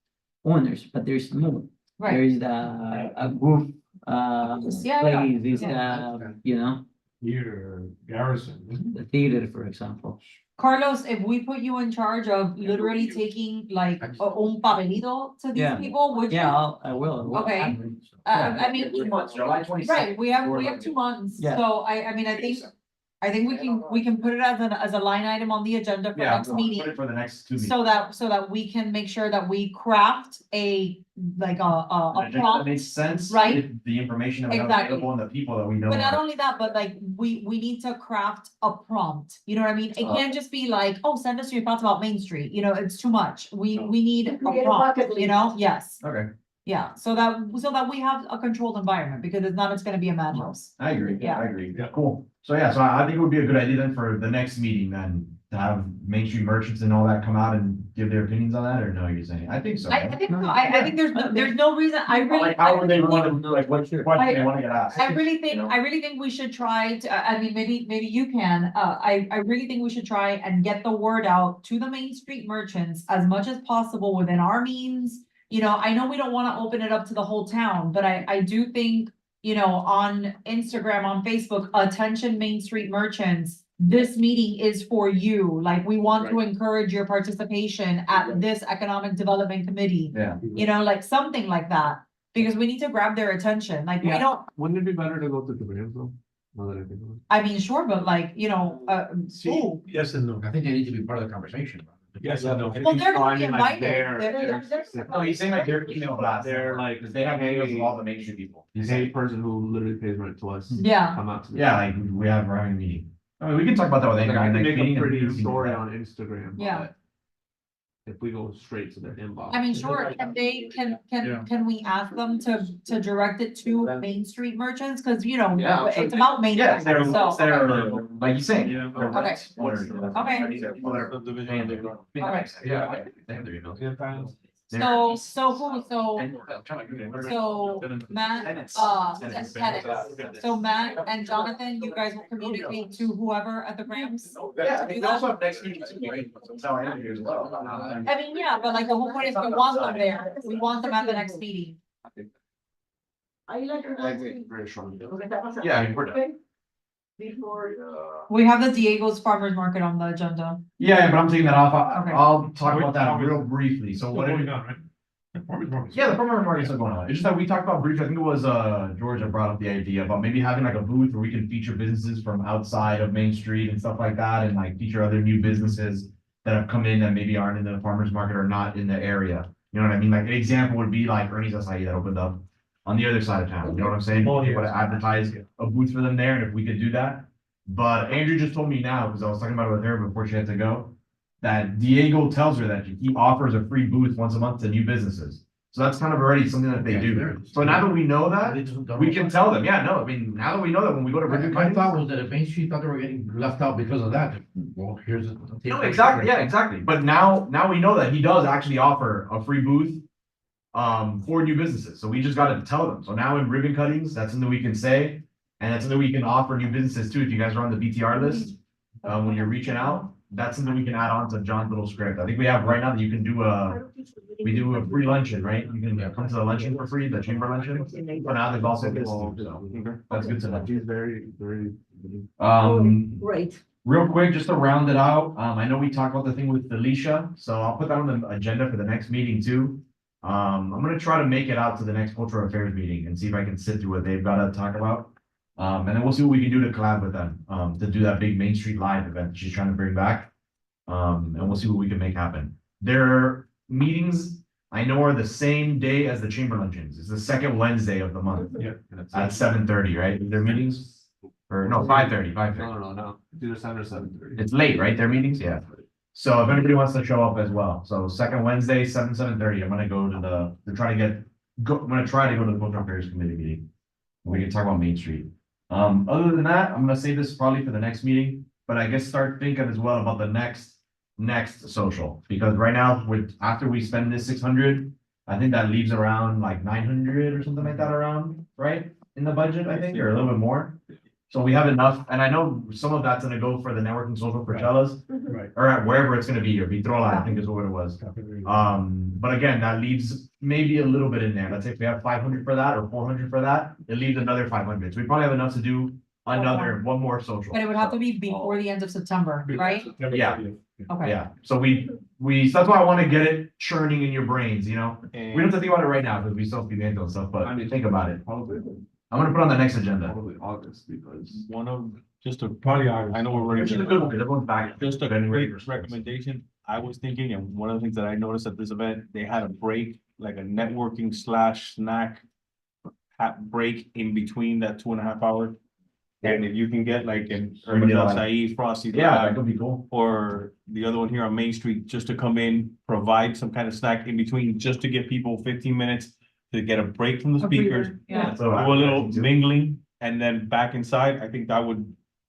owners, but there's more. There Right. is a group, Yeah, place, is yeah. Here, Garrison. the theater, for example. Carlos, if we put you in charge of literally taking like un papelito to these Yeah. people, would you? Yeah, I will. Okay. I mean, July 26th. right, we have 2 months, Yeah. so I think we can put it as a line item on the agenda for Yeah, next put meeting. it for the next 2 meetings. So that we can make sure that we craft a An agenda that prompt. makes sense. right? with The information that we have Exactly. available and the people that we know. But not are- only that, but like, we need to craft a prompt, you know what I mean? It can't just be like, oh, send us your thoughts about Main Street, it's too much. We need a Create a prompt, bucket list. Yes, Okay, yeah, so that we have a controlled environment, because it's not, it's gonna be a madhouse. I agree. Yeah. I agree. Yeah, cool. So I think it would be a good idea then for the next meeting then to have Main Street merchants and all that come out and give their opinions on that, or no, you're saying? I think so. I think, I think there's no reason, I really. Like, how I would they really think- want to, like, what's your question they want to get asked? I really think, You know? I really think we should try to, I mean, maybe you can, I really think we should try and get the word out to the Main Street merchants as much as possible within our means. I know we don't wanna open it up to the whole town, but I do think, on Instagram, on Facebook, attention Main Street merchants. This meeting is for you, like, we want to encourage your participation at this economic development committee. Yeah. Like something like that, because we need to grab their attention, like, we Yeah. don't, Wouldn't it be better to go to the demands though? Now that I think of it. I mean, sure, but like, See, yes and no. I think they need to be part of the conversation. Yes and no. well, they're No, I gonna be mean, like, invited. they're- They're- No, he's saying like their email blast. They're like, Because they have emails of all the Main Street people. He's Hey, saying, person who literally pays rent to us. Yeah. Come out to me. yeah, like we're having a meeting. I mean, we can talk about that with Like, I Andrew can next make meeting. a and pretty we can do story that. on Instagram. Yeah. if we go straight to their inbox. I mean, sure, can we ask them to direct it to Main Street merchants? Cause you know, Yeah, I'm sure. it's about Main. Yeah, Street, so, like you say. Yeah. Okay. Alright. Yeah. They have their emails. So Matt, tenants. So Matt and Jonathan, you guys will communicate to whoever at the Grams? Yeah, I mean, also have next meeting too, right? That's how I am here as well. I mean, yeah, but like the whole point is we want them there, we want them at the next meeting. I like. I agree, very strongly. Yeah, I mean, we're done. Before. We have the Diego's Farmers Market on the agenda. Yeah, but I'm taking that off. Okay. I'll talk about that real briefly. So Still what? going on, right? The farmer's market. Yeah, the farmer's market's still going on. It's just that we talked about briefly, I think it was, George that brought up the idea about maybe having like a booth where we can feature businesses from outside of Main Street and stuff like that, and like feature other new businesses that have come in that maybe aren't in the farmer's market or not in the area. You know what I mean? Like an example would be like Ernie's Acai that opened up on the other side of town. You know what I'm saying? Oh, We yeah. would advertise a booth for them there, and if we could do that. But Andrew just told me now, because I was talking about it with her before she had to go, that Diego tells her that he offers a free booth once a month to new businesses. So that's kind of already something that they do. So now that we know that, we can tell them, yeah, no, I mean, now that we know that when we go to. My thought was that if Main Street thought they were getting left out because of that, well, here's a. No, exactly, yeah, exactly. But now we know that he does actually offer a free booth for new businesses. So we just gotta tell them. So now in ribbon cuttings, that's something we can say. And that's something we can offer new businesses too. If you guys are on the BTR list, when you're reaching out, that's something we can add on to John's little script. I think we have right now that you can do we do a free luncheon, right? You can come to the luncheon for free, the chamber luncheon. But now there's also this too, so that's good to know. He's very, very. Great. Real quick, just to round it out, I know we talked about the thing with Felicia, so I'll put that on the agenda for the next meeting too. I'm gonna try to make it out to the next cultural affairs meeting and see if I can sit through what they've gotta talk about. And then we'll see what we can do to collab with them, to do that big Main Street Live event she's trying to bring back. And we'll see what we can make happen. Their meetings, I know, are the same day as the chamber luncheons. It's the second Wednesday of the month Yeah. at 7:30, right? Their meetings? Or no, 5:30. No. Do the 7:30. It's late, right? Their meetings? Yeah. So if anybody wants to show up as well. So second Wednesday, 7:30, I'm gonna go to I'm gonna try to go to the cultural affairs committee meeting. We can talk about Main Street. Other than that, I'm gonna save this probably for the next meeting, but I guess start thinking as well about the next social, because right now, after we spend this 600, I think that leaves around like 900 or something like that around, right? In the budget, I think, or a little bit more. So we have enough, and I know some of that's gonna go for the networking social for Cellas, Right. or at wherever it's gonna be, or Vitrola, I think is what it was. But again, that leaves maybe a little bit in there. Let's say if we have 500 for that or 400 for that, it leaves another 500. So we probably have enough to do one more social. But it would have to be before the end of September, right? Yeah. Okay. Yeah, so that's why I wanna get it churning in your brains, you know? We don't have to think about it right now, because we still have to be handling stuff, but think about it. Probably I'm gonna put on the next agenda. August, because. Just a, Probably August. I know we're Which ready. is a good one, because everyone's back. Just a January quick versus- recommendation, I was thinking, and one of the things that I noticed at this event, they had a break, like a networking / snack. Break in between that 2.5 hours. And if you can get like an urban Yeah. acai, frosty. Yeah, Lab, that could be cool. or the other one here on Main Street, just to come in, provide some kind of snack in between, just to give people 15 minutes to get a break from the A breather, speakers. yeah. So Do a little mingling and then back inside. I think that would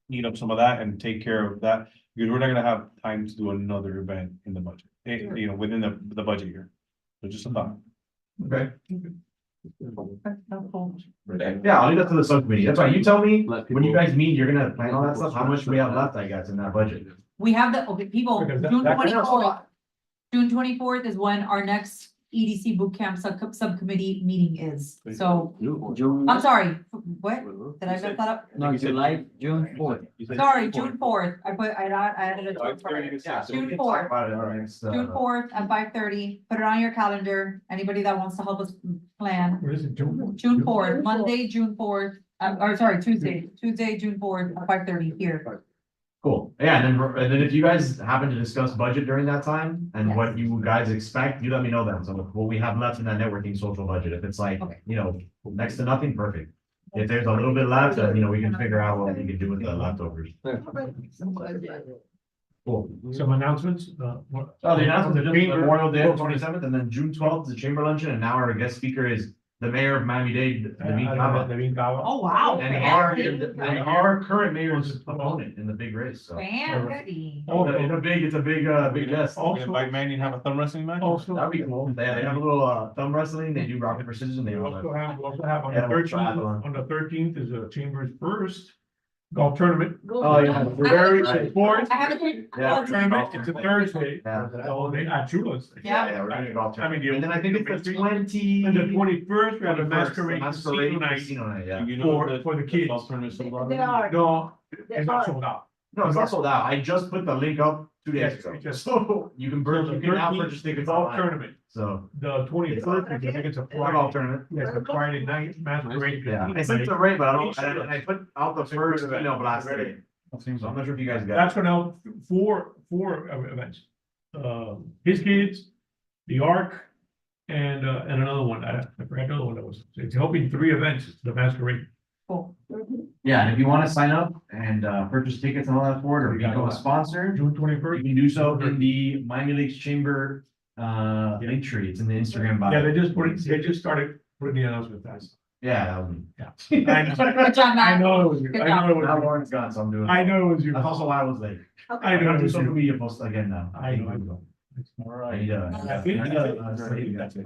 eat up some of that and take care of that. Because we're not gonna have time to do another event in the budget, within the budget year. So just a thought. Okay. That's cool. Yeah, I'll leave that to the subcommittee. That's why you tell me, Let when you people- guys meet, you're gonna plan all that stuff, how much we have left, I guess, in that budget. We have people, Because June that- 24th. June 24th is when our next EDC bootcamp subcommittee meeting is. So, June, I'm sorry, what? Did I mess that up? no, July, June 4th. Sorry, June 4th. I added a June 4th. Yeah, so we June can 4th. talk about it our next, June 4th at 5:30. Put it on your calendar. Anybody that wants to help us plan. What is it, June? June 4th, Monday, June 4th, or sorry, Tuesday, June 4th at 5:30 here. Cool, yeah, and then if you guys happen to discuss budget during that time, and what you guys expect, you let me know then, so what we have left in that networking social budget, if it's like, Okay. next to nothing, perfect. If there's a little bit left, then, we can figure out what we can do with the leftovers. Cool, Cool. Some announcements, Oh, the announcement is just Chamber- Memorial Day, 27th, and then June 12th is the chamber luncheon, and now our guest speaker is the mayor of Miami-Dade, David Cava. David Cava. Oh, wow. And our current mayor is opponent in the big race, so. Fancy. It's a big guest. Also- Like Manny have a thumb wrestling match? Also, That'd be cool. They have a little thumb wrestling, they do rock, paper, scissors, and they we all. also have on Yeah, the we'll thirteenth, try that one. on the 13th is a Chamber's first golf tournament. Oh, yeah. Very Right. important I haven't been. Yeah. tournament, it's a Thursday, Yeah. so they at Chula's. Yeah, we're doing a golf I mean, tournament. And then I think it's the 20. And the 21st, we have a 21st, masquerade casino night casino night, yeah. You for, know, for the kids. golf tournament sold out? They are. No, They it's not are. sold out. No, it's not sold out. I just put the link up 2 days Yes, ago. it just- So you can So the you can now 13th purchase tickets golf online. tournament, So the 21st, I think it's a it's a golf Friday. tournament. Yes, a Friday night masquerade. Yeah, I sent the rate, but I don't, and I put out the first email blast today. So I'm not sure if you guys got That's gonna help four events. His kids, the Ark, and another one, I forgot the other one that was, it's helping 3 events, the masquerade. Cool. Yeah, and if you want to sign up and purchase tickets and all that for it, or We got become a that. sponsor, June you 21st. can do so in the Miami Lakes Chamber link tree. It's in the Instagram bio. Yeah, they just started putting the announcement fast. Yeah, that was me. Yeah. I know. Good job, I Matt. know it was you. Good I know it Now was Lauren's gone, so I'm doing. you. I know it was you. That's also why I was late. I know I'm it do was social you. media post again now. I know. All I right. need I think- to. that's it.